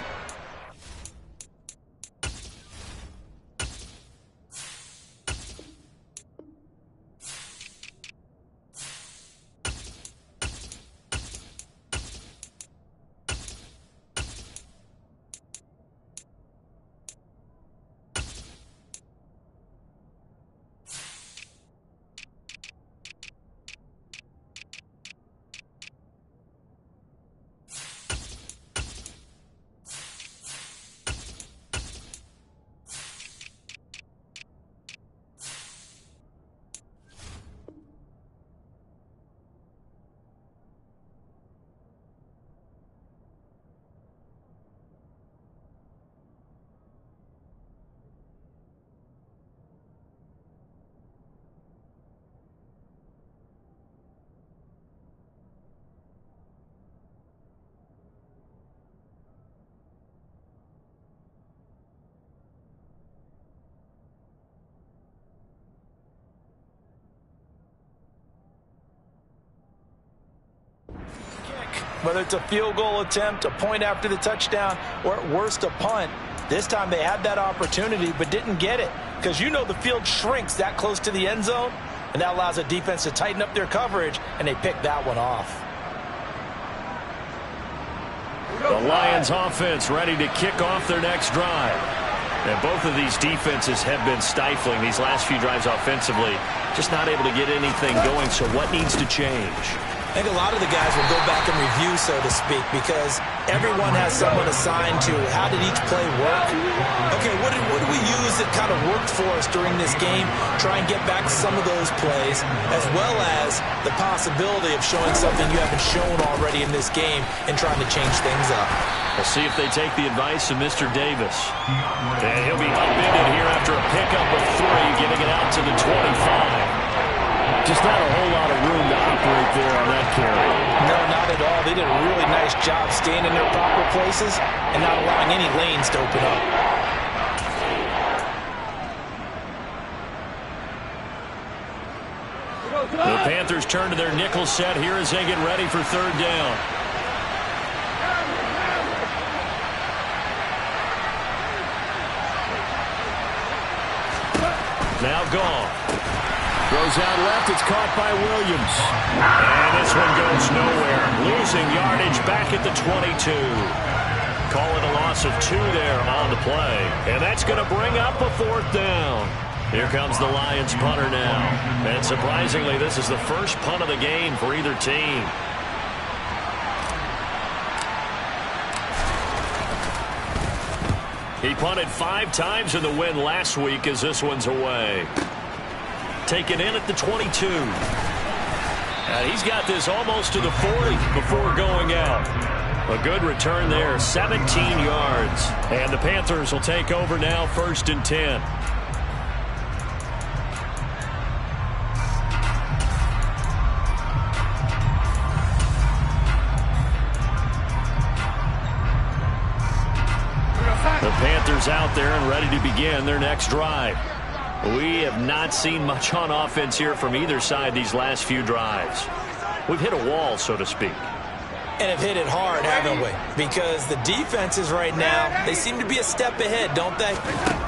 [SPEAKER 6] whether it's a field goal attempt, a point after the touchdown, or at worst a punt. This time they had that opportunity but didn't get it because you know the field shrinks that close to the end zone, and that allows the defense to tighten up their coverage, and they picked that one off.
[SPEAKER 2] The Lions offense ready to kick off their next drive. And both of these defenses have been stifling these last few drives offensively. Just not able to get anything going, so what needs to change?
[SPEAKER 6] I think a lot of the guys will go back and review, so to speak, because everyone has someone assigned to how did each play work. Okay, what did we use that kind of worked for us during this game? Try and get back some of those plays, as well as the possibility of showing something you haven't shown already in this game and trying to change things up.
[SPEAKER 2] We'll see if they take the advice of Mr. Davis. And he'll be upended here after a pickup of 3, getting it out to the 25.
[SPEAKER 7] Just not a whole lot of room to operate there on that carry.
[SPEAKER 6] No, not at all. They did a really nice job staying in their proper places and not allowing any lanes to open up.
[SPEAKER 2] The Panthers turn to their nickel set here as they get ready for third down. Now gone. Throws out left. It's caught by Williams. And this one goes nowhere. Losing yardage back at the 22. Call it a loss of 2 there on the play. And that's going to bring up a fourth down. Here comes the Lions punter now. And surprisingly, this is the first punt of the game for either team. He punted 5 times in the win last week as this one's away. Taken in at the 22. And he's got this almost to the 40 before going out. A good return there, 17 yards. And the Panthers will take over now, 1st and 10. The Panthers out there and ready to begin their next drive. We have not seen much on offense here from either side these last few drives. We've hit a wall, so to speak.
[SPEAKER 6] And have hit it hard, haven't we? Because the defenses right now, they seem to be a step ahead, don't they?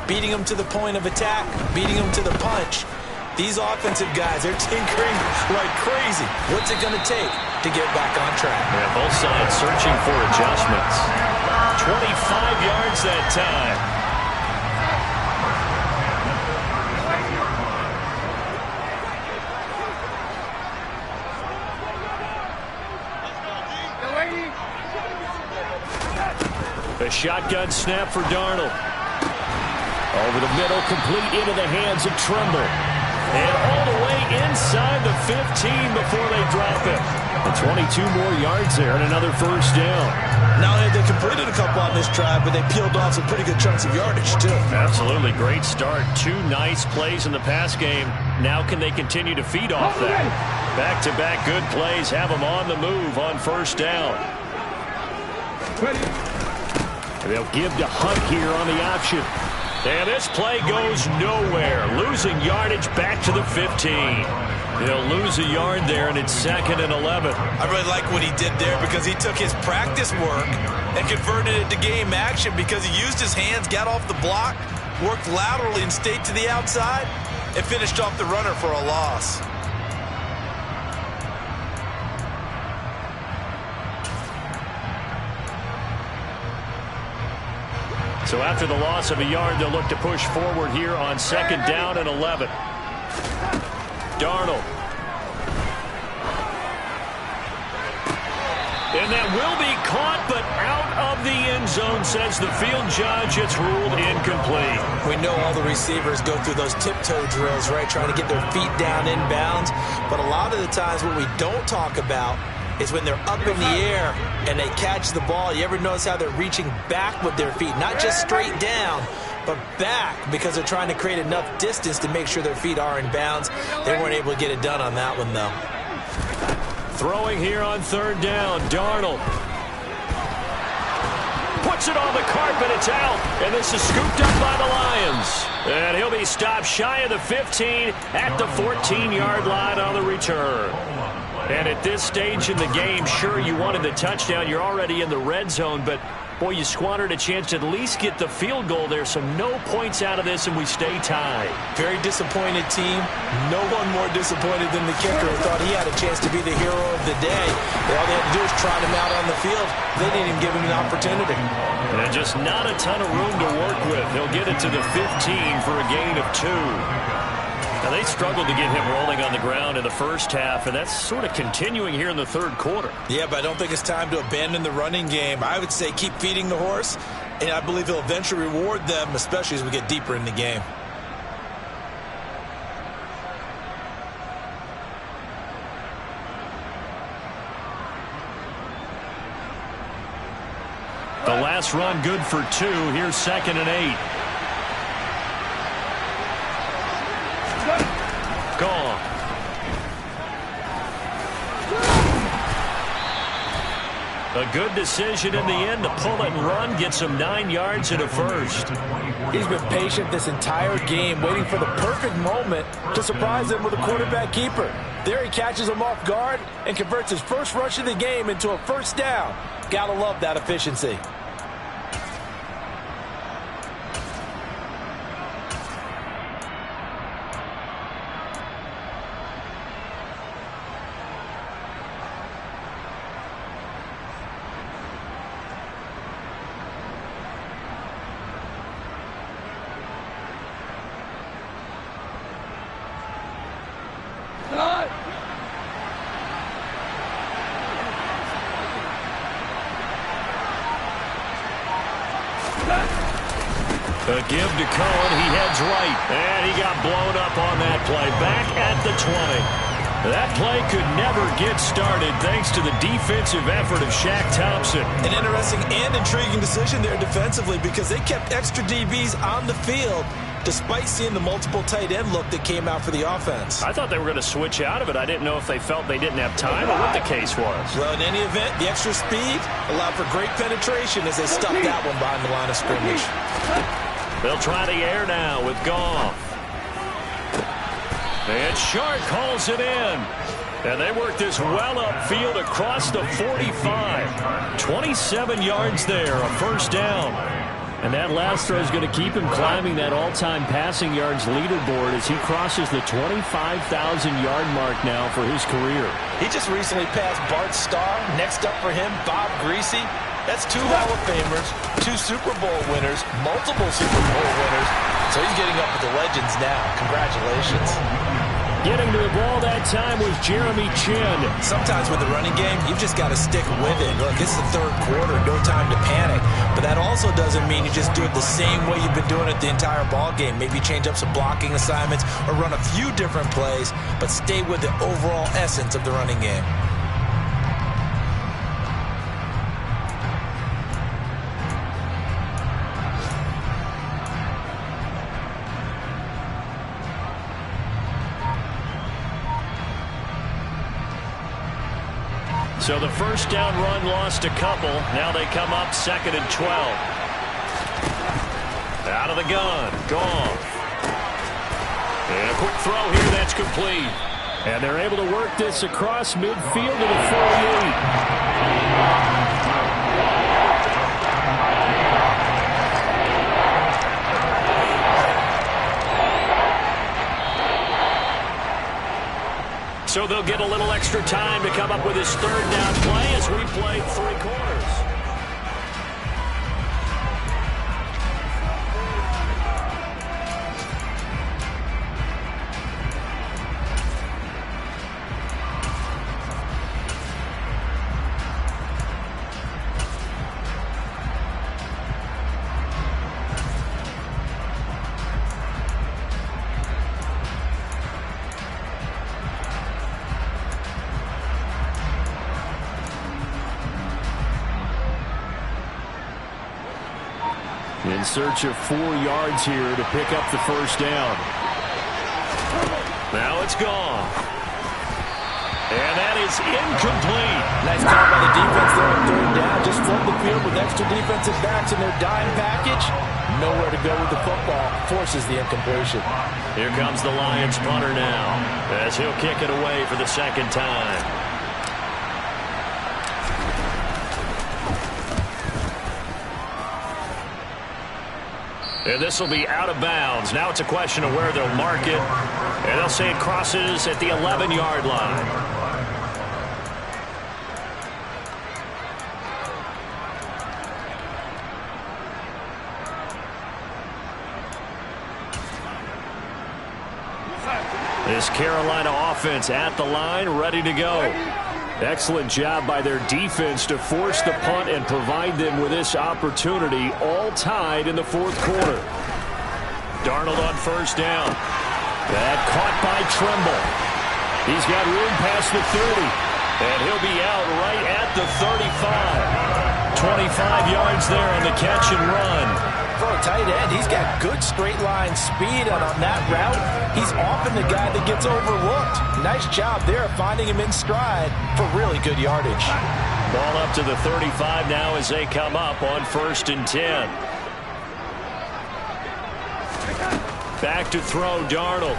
[SPEAKER 6] Beating them to the point of attack, beating them to the punch. These offensive guys, they're tinkering like crazy. What's it going to take to get back on track?
[SPEAKER 2] Yeah, both sides searching for adjustments. 25 yards that time. A shotgun snap for Darnold. Over the middle, complete into the hands of Tremble. And all the way inside the 15 before they drop it. And 22 more yards there and another first down.
[SPEAKER 6] Not only they completed a couple on this drive, but they peeled off some pretty good chunks of yardage, too.
[SPEAKER 2] Absolutely. Great start. 2 nice plays in the pass game. Now can they continue to feed off that? Back-to-back good plays have them on the move on first down. They'll give to Hunt here on the option. And this play goes nowhere. Losing yardage back to the 15. They'll lose a yard there, and it's 2nd and 11.
[SPEAKER 6] I really like what he did there because he took his practice work and converted it to game action because he used his hands, got off the block, worked laterally and stayed to the outside, and finished off the runner for a loss.
[SPEAKER 2] So after the loss of a yard, they'll look to push forward here on 2nd down and 11. Darnold. And that will be caught, but out of the end zone, says the field judge. It's ruled incomplete.
[SPEAKER 6] We know all the receivers go through those tiptoe drills, right, trying to get their feet down inbounds. But a lot of the times what we don't talk about is when they're up in the air and they catch the ball. You ever notice how they're reaching back with their feet? Not just straight down, but back because they're trying to create enough distance to make sure their feet are in bounds. They weren't able to get it done on that one, though.
[SPEAKER 2] Throwing here on 3rd down, Darnold. Puts it on the carpet, it's out. And this is scooped up by the Lions. And he'll be stopped shy of the 15 at the 14-yard line on the return. And at this stage in the game, sure, you wanted the touchdown. You're already in the red zone, but boy, you squandered a chance to at least get the field goal there. So no points out of this, and we stay tied.
[SPEAKER 6] Very disappointed team. No one more disappointed than the kicker who thought he had a chance to be the hero of the day. All they had to do was trot him out on the field. They didn't even give him an opportunity.
[SPEAKER 2] And just not a ton of room to work with. He'll get it to the 15 for a gain of 2. Now, they struggled to get him rolling on the ground in the first half, and that's sort of continuing here in the 3rd quarter.
[SPEAKER 6] Yeah, but I don't think it's time to abandon the running game. I would say keep feeding the horse, and I believe he'll eventually reward them, especially as we get deeper in the game.
[SPEAKER 2] The last run good for 2. Here's 2nd and 8. Gone. A A good decision in the end to pull it and run, get some 9 yards and a first.
[SPEAKER 6] He's been patient this entire game, waiting for the perfect moment to surprise him with a quarterback keeper. There he catches him off guard and converts his first rush of the game into a first down. Gotta love that efficiency.
[SPEAKER 2] A give to Cohen. He heads right. And he got blown up on that play. Back at the 20. That play could never get started thanks to the defensive effort of Shaq Thompson.
[SPEAKER 6] An interesting and intriguing decision there defensively because they kept extra DBs on the field despite seeing the multiple tight end look that came out for the offense.
[SPEAKER 2] I thought they were going to switch out of it. I didn't know if they felt they didn't have time or what the case was.
[SPEAKER 6] Well, in any event, the extra speed allowed for great penetration as they stuffed that one behind the line of scrimmage.
[SPEAKER 2] They'll try the air now with Goff. And Shark hauls it in. And they work this well upfield across the 45. 27 yards there, a first down. And that last throw is going to keep him climbing that all-time passing yards leaderboard as he crosses the 25,000-yard mark now for his career.
[SPEAKER 6] He just recently passed Bart Starr. Next up for him, Bob Greasy. That's 2 Hall of Famers, 2 Super Bowl winners, multiple Super Bowl winners. So he's getting up with the legends now. Congratulations.
[SPEAKER 2] Getting to the ball that time was Jeremy Chinn.
[SPEAKER 6] Sometimes with the running game, you've just got to stick with it. Look, it's the third quarter, no time to panic. But that also doesn't mean you just do it the same way you've been doing it the entire ball game. Maybe change up some blocking assignments or run a few different plays, but stay with the overall essence of the running game.
[SPEAKER 2] So the first down run lost a couple. Now they come up 2nd and 12. Out of the gun. Goff. And a quick throw here. That's complete.
[SPEAKER 7] And they're able to work this across midfield to the 48.
[SPEAKER 2] So they'll get a little extra time to come up with his third down play as we play 3 quarters.
[SPEAKER 7] In search of 4 yards here to pick up the first down.
[SPEAKER 2] Now it's gone. And that is incomplete.
[SPEAKER 6] Nice call by the defense there on 3rd down. Just flood the field with extra defensive backs in their dime package. Nowhere to go with the football. Forces the incompletion.
[SPEAKER 2] Here comes the Lions punter now as he'll kick it away for the 2nd time. And this will be out of bounds. Now it's a question of where they'll mark it. And they'll say it crosses at the 11-yard line. This Carolina offense at the line, ready to go.
[SPEAKER 7] Excellent job by their defense to force the punt and provide them with this opportunity, all tied in the 4th quarter.
[SPEAKER 2] Darnold on first down.
[SPEAKER 7] That caught by Tremble. He's got room past the 30.
[SPEAKER 2] And he'll be out right at the 35. 25 yards there on the catch and run.
[SPEAKER 6] For a tight end, he's got good straight line speed, and on that route, he's often the guy that gets overlooked. Nice job there finding him in stride for really good yardage.
[SPEAKER 2] Ball up to the 35 now as they come up on 1st and 10. Back to throw, Darnold.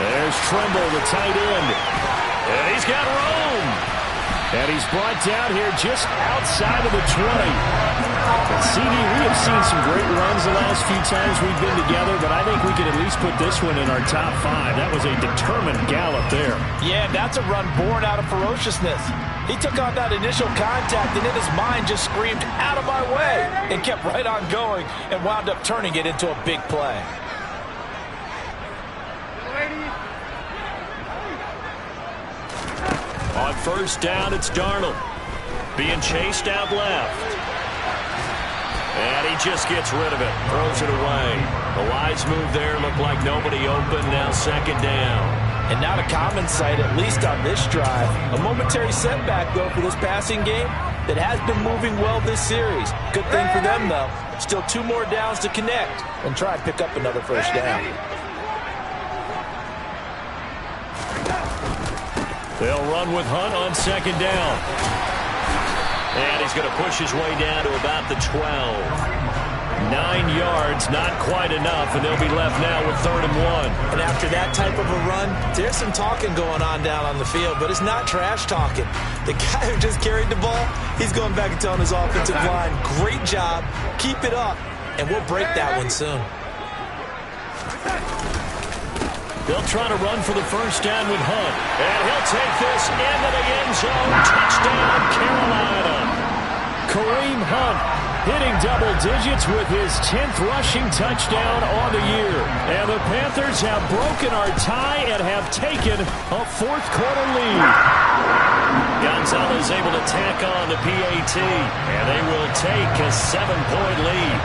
[SPEAKER 2] There's Tremble, the tight end. And he's got room. And he's brought down here just outside of the 20. And CD, we have seen some great runs the last few times we've been together, but I think we can at least put this one in our top 5. That was a determined gallop there.
[SPEAKER 6] Yeah, that's a run born out of ferociousness. He took on that initial contact, and in his mind just screamed, "Out of my way," and kept right on going and wound up turning it into a big play.
[SPEAKER 2] On 1st down, it's Darnold. Being chased out left. And he just gets rid of it. Throws it away. A wise move there. Looked like nobody open. Now 2nd down.
[SPEAKER 6] And not a common sight, at least on this drive. A momentary setback, though, for this passing game that has been moving well this series. Good thing for them, though. Still 2 more downs to connect and try and pick up another 1st down.
[SPEAKER 2] They'll run with Hunt on 2nd down. And he's going to push his way down to about the 12. 9 yards, not quite enough, and they'll be left now with 3rd and 1.
[SPEAKER 6] And after that type of a run, there's some talking going on down on the field, but it's not trash talking. The guy who just carried the ball, he's going back and telling his offensive line, "Great job, keep it up," and we'll break that one soon.
[SPEAKER 2] They'll try to run for the 1st down with Hunt. And he'll take this into the end zone. Touchdown, Carolina.
[SPEAKER 7] Kareem Hunt hitting double digits with his 10th rushing touchdown on the year. And the Panthers have broken our tie and have taken a 4th quarter lead.
[SPEAKER 2] Gonzalez able to tack on the PAT. And they will take a 7-point lead.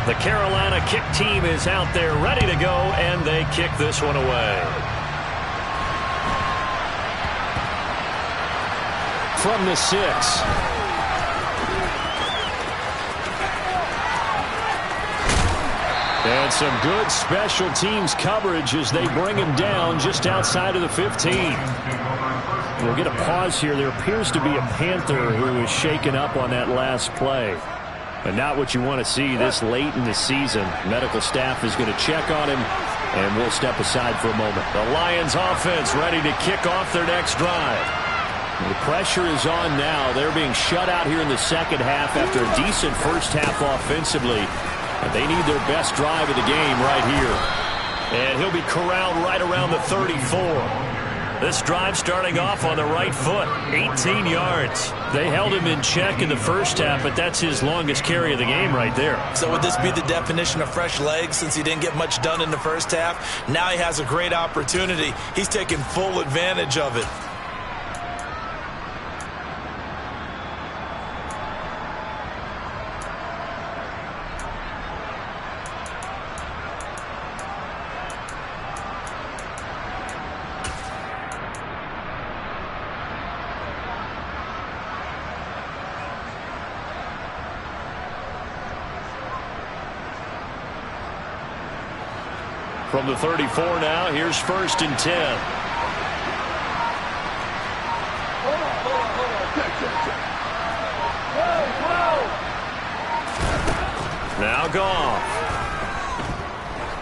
[SPEAKER 2] The Carolina kick team is out there ready to go, and they kick this one away.
[SPEAKER 7] From the 6. And some good special teams coverage as they bring him down just outside of the 15. We'll get a pause here. There appears to be a Panther who is shaken up on that last play. But not what you want to see this late in the season. Medical staff is going to check on him, and we'll step aside for a moment.
[SPEAKER 2] The Lions offense ready to kick off their next drive.
[SPEAKER 7] The pressure is on now. They're being shut out here in the 2nd half after a decent 1st half offensively. And they need their best drive of the game right here.
[SPEAKER 2] And he'll be corralled right around the 34. This drive starting off on the right foot, 18 yards.
[SPEAKER 7] They held him in check in the 1st half, but that's his longest carry of the game right there.
[SPEAKER 6] So would this be the definition of fresh legs since he didn't get much done in the 1st half? Now he has a great opportunity. He's taking full advantage of it.
[SPEAKER 2] From the 34 now, here's 1st and 10. Now Goff.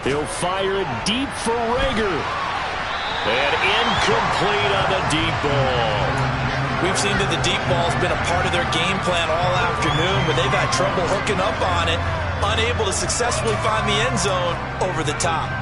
[SPEAKER 7] He'll fire it deep for Rager.
[SPEAKER 2] And incomplete on the deep ball.
[SPEAKER 6] We've seen that the deep ball's been a part of their game plan all afternoon, but they've had trouble hooking up on it, unable to successfully find the end zone over the top.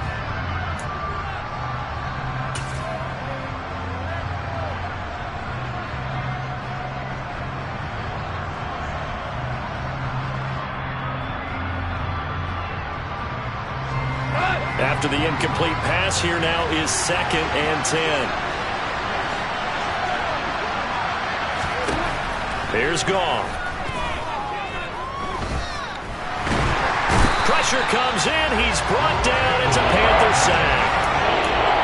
[SPEAKER 2] After the incomplete pass, here now is 2nd and 10. Here's Goff. Pressure comes in. He's brought down. It's a Panther sack.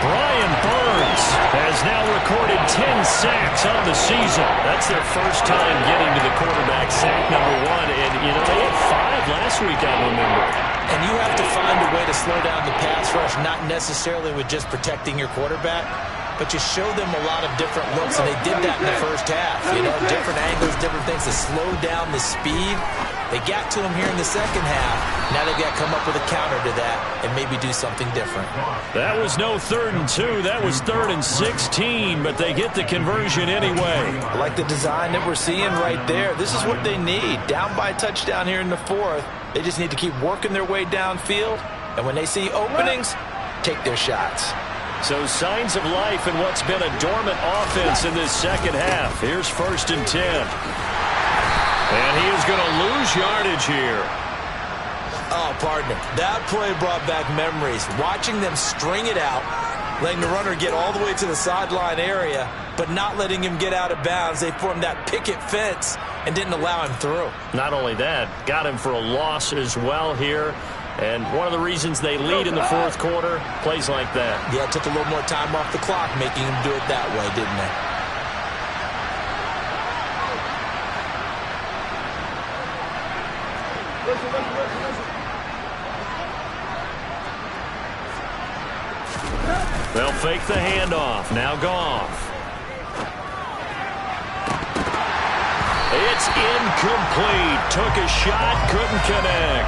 [SPEAKER 2] Brian Burns has now recorded 10 sacks on the season. That's their first time getting to the quarterback sack number 1. And, you know, they had 5 last week, I remember.
[SPEAKER 6] And you have to find a way to slow down the pass rush, not necessarily with just protecting your quarterback, but you show them a lot of different looks, and they did that in the first half. You know, different angles, different things to slow down the speed. They got to him here in the second half. Now they've got to come up with a counter to that and maybe do something different.
[SPEAKER 2] That was no 3rd and 2. That was 3rd and 16, but they get the conversion anyway.
[SPEAKER 6] I like the design that we're seeing right there. This is what they need. Down by a touchdown here in the 4th. They just need to keep working their way downfield, and when they see openings, take their shots.
[SPEAKER 2] So signs of life in what's been a dormant offense in this second half. Here's 1st and 10. And he is going to lose yardage here.
[SPEAKER 6] Oh, partner, that play brought back memories. Watching them string it out, letting the runner get all the way to the sideline area, but not letting him get out of bounds. They formed that picket fence and didn't allow him through.
[SPEAKER 2] Not only that, got him for a loss as well here. And one of the reasons they lead in the 4th quarter, plays like that.
[SPEAKER 6] Yeah, it took a little more time off the clock, making him do it that way, didn't it?
[SPEAKER 2] They'll fake the handoff. Now Goff. It's incomplete. Took a shot, couldn't connect.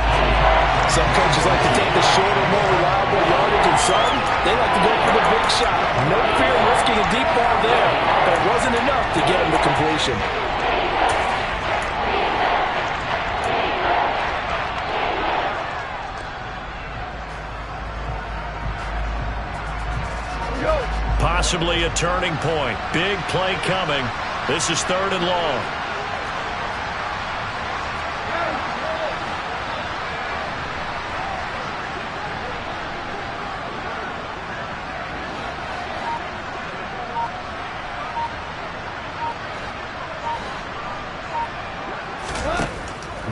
[SPEAKER 6] Some coaches like to take the shorter, more reliable yardage, and some, they like to go for the big shot. No fear of risking a deep ball there, but it wasn't enough to get him to completion.
[SPEAKER 2] Possibly a turning point. Big play coming. This is 3rd and long.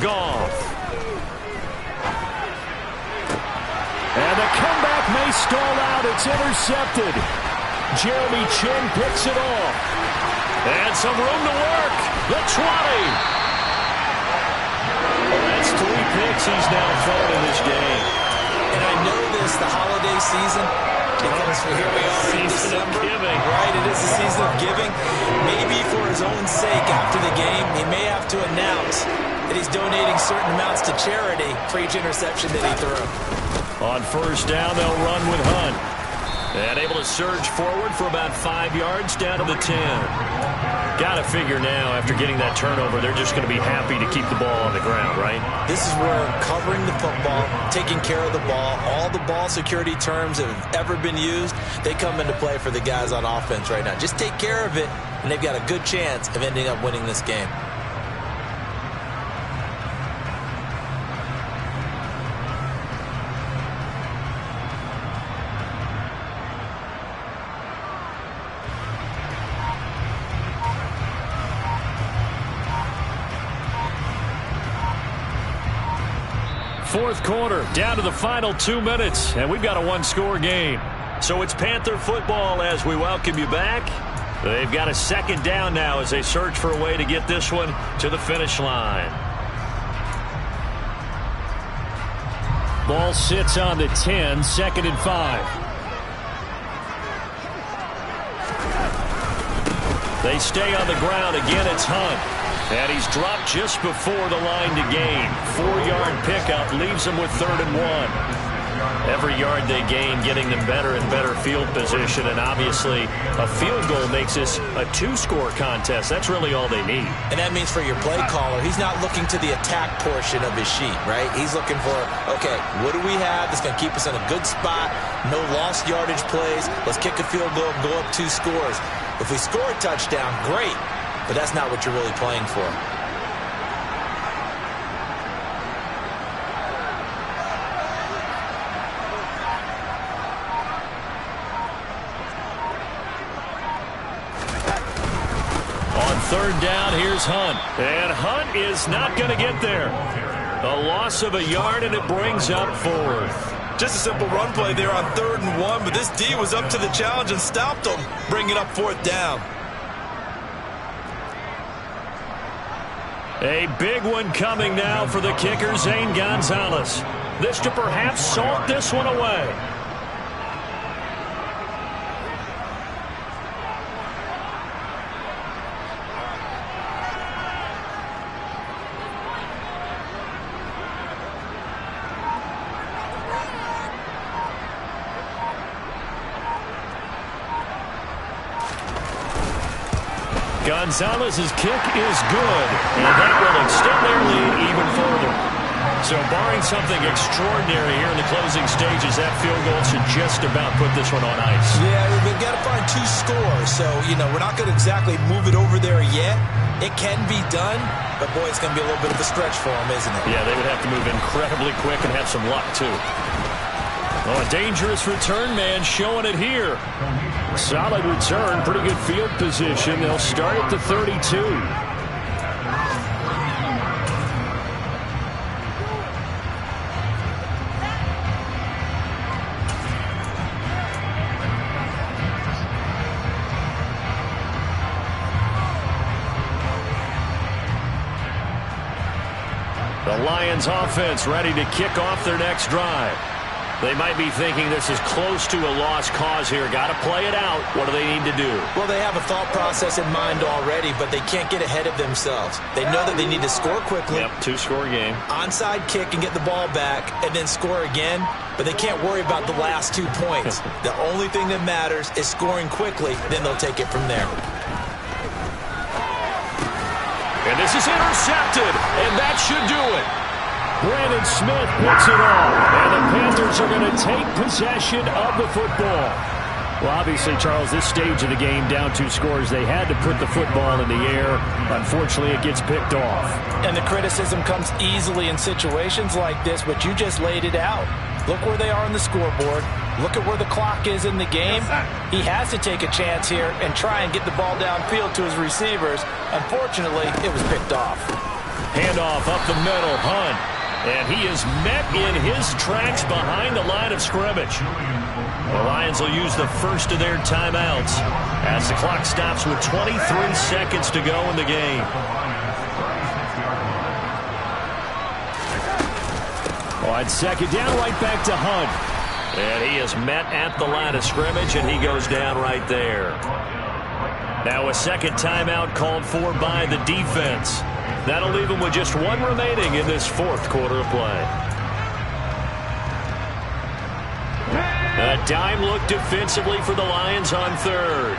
[SPEAKER 2] Goff.
[SPEAKER 7] And the comeback may stall out. It's intercepted. Jeremy Chin picks it off.
[SPEAKER 2] And some room to work. The 20. That's 3 picks he's now thrown in this game.
[SPEAKER 6] And I know this, the holiday season, because here we are in December.
[SPEAKER 2] Giving.
[SPEAKER 6] Right, it is the season of giving. Maybe for his own sake after the game, he may have to announce that he's donating certain amounts to charity for each interception that he threw.
[SPEAKER 2] On 1st down, they'll run with Hunt. And able to surge forward for about 5 yards down to the 10. Got to figure now, after getting that turnover, they're just going to be happy to keep the ball on the ground, right?
[SPEAKER 6] This is where covering the football, taking care of the ball, all the ball security terms that have ever been used, they come into play for the guys on offense right now. Just take care of it, and they've got a good chance of ending up winning this game.
[SPEAKER 2] Fourth quarter, down to the final 2 minutes, and we've got a 1-score game. So it's Panther football as we welcome you back. They've got a 2nd down now as they search for a way to get this one to the finish line.
[SPEAKER 7] Ball sits on the 10, 2nd and 5.
[SPEAKER 2] They stay on the ground. Again, it's Hunt. And he's dropped just before the line to gain. 4-yard pickup leaves them with 3rd and 1. Every yard they gain getting them better and better field position. And obviously, a field goal makes this a 2-score contest. That's really all they need.
[SPEAKER 6] And that means for your play caller, he's not looking to the attack portion of his sheet, right? He's looking for, okay, what do we have that's going to keep us in a good spot? No lost yardage plays. Let's kick a field goal and go up 2 scores. If we score a touchdown, great. But that's not what you're really playing for.
[SPEAKER 2] On 3rd down, here's Hunt. And Hunt is not going to get there. A loss of a yard, and it brings up 4th.
[SPEAKER 10] Just a simple run play there on 3rd and 1, but this D was up to the challenge and stopped him, bringing up 4th down.
[SPEAKER 2] A big one coming now for the kicker, Zane Gonzalez. This to perhaps salt this one away. Gonzalez's kick is good, and that will extend their lead even further. So barring something extraordinary here in the closing stages, that field goal should just about put this one on ice.
[SPEAKER 6] Yeah, they've got to find 2 scores. So, we're not going to exactly move it over there yet. It can be done, but boy, it's going to be a little bit of a stretch for them, isn't it?
[SPEAKER 2] Yeah, they would have to move incredibly quick and have some luck, too. Oh, a dangerous return man showing it here. Solid return, pretty good field position. They'll start at the 32. The Lions offense ready to kick off their next drive. They might be thinking this is close to a lost cause here. Got to play it out. What do they need to do?
[SPEAKER 6] Well, they have a thought process in mind already, but they can't get ahead of themselves. They know that they need to score quickly.
[SPEAKER 2] Yep, 2-score game.
[SPEAKER 6] Onside kick and get the ball back and then score again, but they can't worry about the last 2 points. The only thing that matters is scoring quickly, then they'll take it from there.
[SPEAKER 2] And this is intercepted, and that should do it. Brandon Smith puts it on, and the Panthers are going to take possession of the football.
[SPEAKER 7] Well, obviously, Charles, this stage of the game, down 2 scores, they had to put the football in the air. Unfortunately, it gets picked off.
[SPEAKER 6] And the criticism comes easily in situations like this, but you just laid it out. Look where they are on the scoreboard. Look at where the clock is in the game. He has to take a chance here and try and get the ball downfield to his receivers. Unfortunately, it was picked off.
[SPEAKER 2] Handoff up the middle, Hunt. And he is met in his tracks behind the line of scrimmage. The Lions will use the first of their timeouts as the clock stops with 23 seconds to go in the game.
[SPEAKER 7] On second down, right back to Hunt.
[SPEAKER 2] And he is met at the line of scrimmage, and he goes down right there. Now a second timeout called for by the defense. That'll leave him with just 1 remaining in this 4th quarter of play. A dime look defensively for the Lions on 3rd.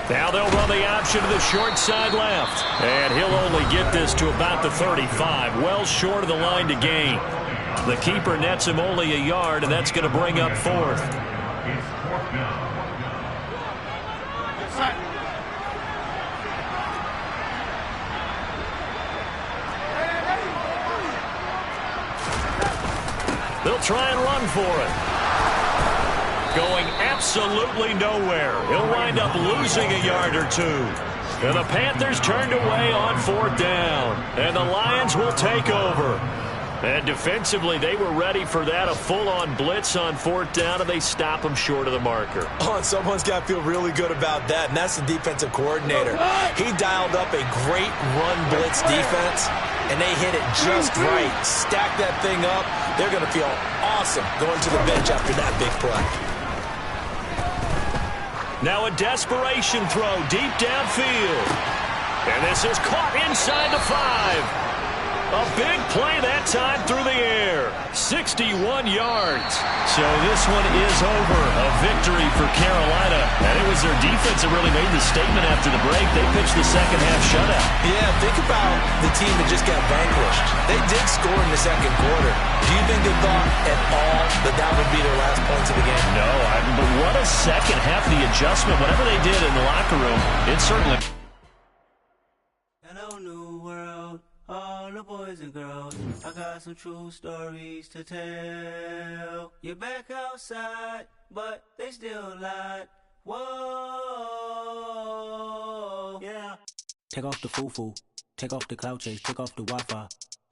[SPEAKER 2] Now they'll run the option to the short side left. And he'll only get this to about the 35, well short of the line to gain. The keeper nets him only a yard, and that's going to bring up 4th. They'll try and run for it. Going absolutely nowhere. He'll wind up losing a yard or 2. And the Panthers turned away on 4th down. And the Lions will take over. And defensively, they were ready for that, a full-on blitz on 4th down, and they stop them short of the marker.
[SPEAKER 6] Oh, and someone's got to feel really good about that, and that's the defensive coordinator. He dialed up a great run blitz defense, and they hit it just right. Stack that thing up. They're going to feel awesome going to the bench after that big play.
[SPEAKER 2] Now a desperation throw deep downfield. And this is caught inside the 5. A big play that time through the air. 61 yards. So this one is over. A victory for Carolina. And it was their defense that really made the statement after the break. They pitched the second half shutout.
[SPEAKER 6] Yeah, think about the team that just got vanquished. They did score in the 2nd quarter. Do you think they thought at all that that would be their last points of the game?
[SPEAKER 2] No, but what a second half. The adjustment, whatever they did in the locker room, it certainly...
[SPEAKER 11] Hello, new world. All the boys and girls, I got some true stories to tell. You're back outside, but they still lied. Whoa, yeah. Take off the foo-foo, take off the cloud chase, take off the Wi-Fi.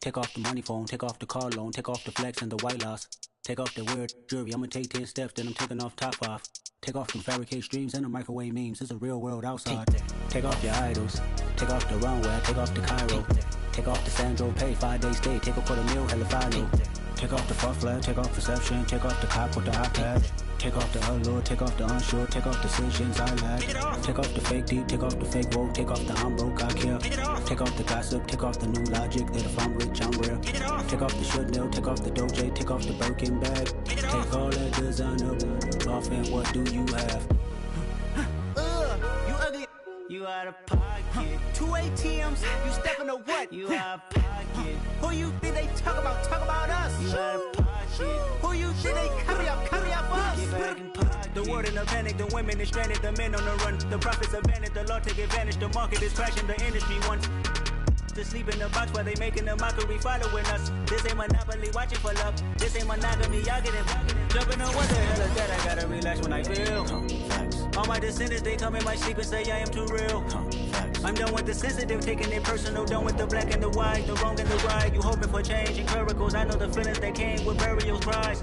[SPEAKER 11] Take off the money phone, take off the car loan, take off the flex and the white loss. Take off the weird jewelry, I'ma take 10 steps, then I'm taking off top off. Take off them fabricate streams and the microwave memes, it's a real world outside. Take off your idols, take off the runway, take off the Cairo. Take off the Sandro Pay, 5-day stay, take a $250,000, hella follow. Take off the fuck flag, take off perception, take off the cop with the iPad. Take off the allure, take off the unsure, take off decisions I lack. Take off the fake deep, take off the fake woke, take off the I'm broke, I care. Take off the gossip, take off the new logic that if I'm rich, I'm real. Take off the Chanel, take off the Doja, take off the Birkin bag. Take all that designer off and what do you have? You ugly. You out of pocket. 2 ATMs, you stepping to what? You out of pocket. Who you think they talk about? Talk about us. You out of pocket. Who you think they carry up us? Get back in pocket. The world in a panic, the women is stranded, the men on the run. The profits abandoned, the law take advantage. The market is crashing, the industry wants to sleep in the box while they making a mockery following us. This ain't Monopoly, watching for love. This ain't monogamy, y'all get it. Jumping on what the hell is that? I gotta relax when I feel. All my descendants, they come in my sleep and say I am too real. I'm done with the sensitive, taking it personal. Done with the black and the white, the wrong and the right. You hoping for change and miracles. I know the feelings that came with burial cries.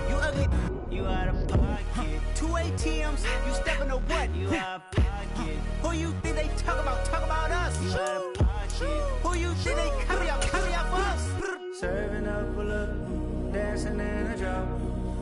[SPEAKER 11] You ugly. You out of pocket. 2 ATMs, you stepping to what? You out of pocket. Who you think they talk about? Talk about us. You out of pocket. Who you think they carry up us? Serving up a look, dancing in a drop.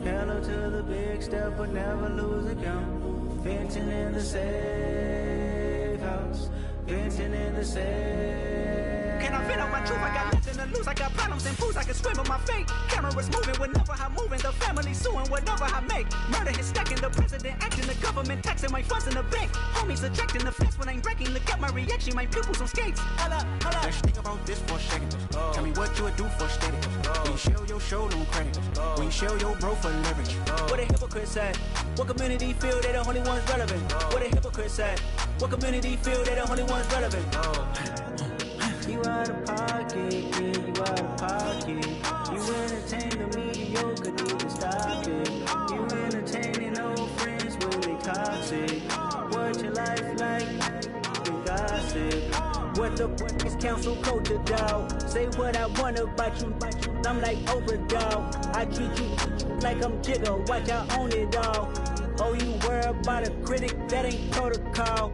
[SPEAKER 11] Hello to the big step, but never lose a count. Venting in the safe house. Venting in the safe. Can I vent out my truth? I got nothing to lose. I got problems and fools. I can swim with my fate. Cameras moving whenever I'm moving. The family suing whatever I make. Murder is stacking. The president acting. The government taxing my funds in the bank. Homies ejecting the fence when I'm breaking. Look at my reaction. My pupils on skates. Holla, holla.
[SPEAKER 12] Let's think about this for a second. Tell me what you would do for steady. When you show your show, no credit. When you show your bro for leverage.
[SPEAKER 11] What a hypocrite said. What community feel they the only ones relevant? What a hypocrite said. What community feel they the only ones relevant? You out of pocket, yeah, you out of pocket. You entertain the mediocre, need to stop it. You entertaining old friends when they toxic. What your life like? You gossip. What the fuck is council culture, dog? Say what I want about you. I'm like overdog. I treat you like I'm Jigga. Watch I own it all. Oh, you worry about a critic? That ain't protocol.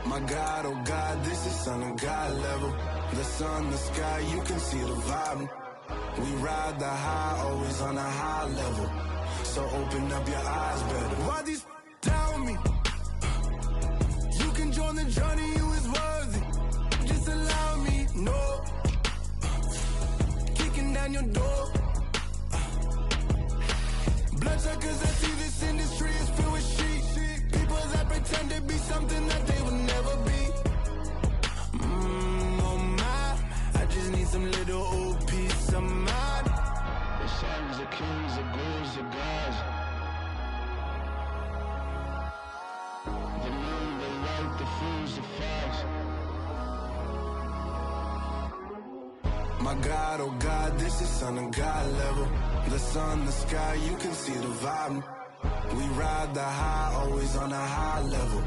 [SPEAKER 1] My God, oh God, this is son of God level. The sun, the sky, you can see the vibe. We ride the high, always on a high level. So open up your eyes better. Why these tell me? You can join the journey, you is worthy. Just allow me, no. Kicking down your door. Bloodsuckers, I see this industry is filled with sheep. People that pretend to be something that they will never be. Oh my, I just need some little old peace of mind. The sons of kings, the ghouls, the gods. The moon, the light, the fools, the facts. My God, oh God, this is son of God level. The sun, the sky, you can see the vibe. We ride the high, always on a high level.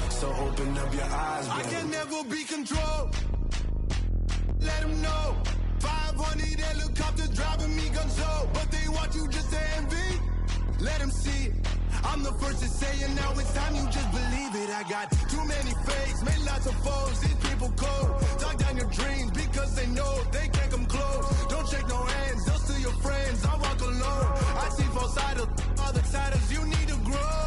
[SPEAKER 1] So open up your eyes, baby. I can never be controlled. Let them know. 500 helicopters driving me gunso. But they want you just to envy. Let them see it. I'm the first to say it, now it's time you just believe it. I got too many fakes, made lots of foes. These people cold. Talk down your dreams because they know they can't come close. Don't shake no hands, they'll steal your friends. I walk alone. I see false idols, other titles, you need to grow.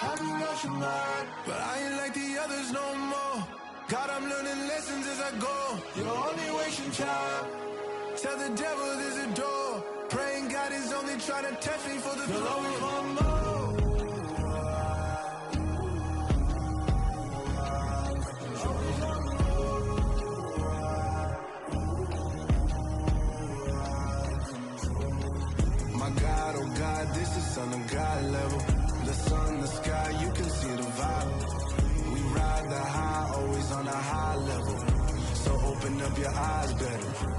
[SPEAKER 1] I be rushing mine, but I ain't like the others no more. God, I'm learning lessons as I go. You're only wasting time. Tell the devil there's a door. Praying God is only trying to test me for the glory. ride, this is on a God level. The sun, the sky, you can see the vibe. We ride the high, always on a high level. So open up your eyes better.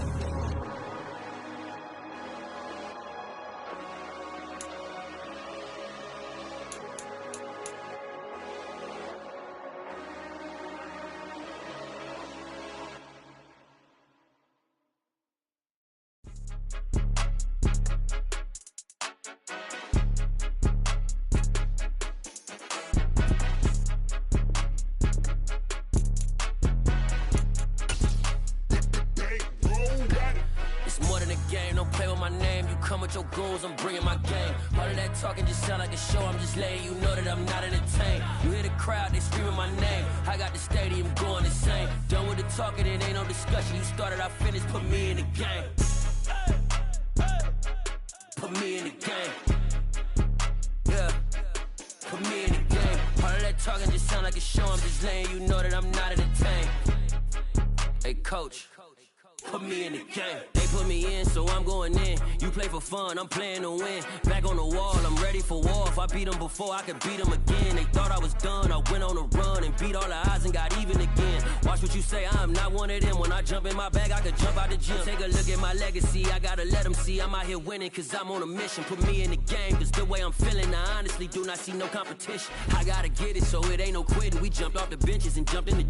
[SPEAKER 13] Your goals, I'm bringing my game. All of that talking just sound like a show. I'm just letting you know that I'm not entertained. You hear the crowd, they screaming my name. I got the stadium going insane. Done with the talking, it ain't no discussion. You started, I finished, put me in the game. Put me in the game. Yeah, put me in the game. All of that talking just sound like a show. I'm just letting you know that I'm not entertained. Hey, coach, put me in the game. They put me in, so I'm going in. You play for fun, I'm playing to win. Back on the wall, I'm ready for war. If I beat them before, I could beat them again. They thought I was done, I went on a run and beat all the odds and got even again. Watch what you say, I'm not one of them. When I jump in my bag, I could jump out the gym. Take a look at my legacy, I gotta let them see I'm out here winning, cause I'm on a mission. Put me in the game, cause the way I'm feeling, I honestly do not see no competition. I gotta get it, so it ain't no quitting. We jumped off the benches and jumped in the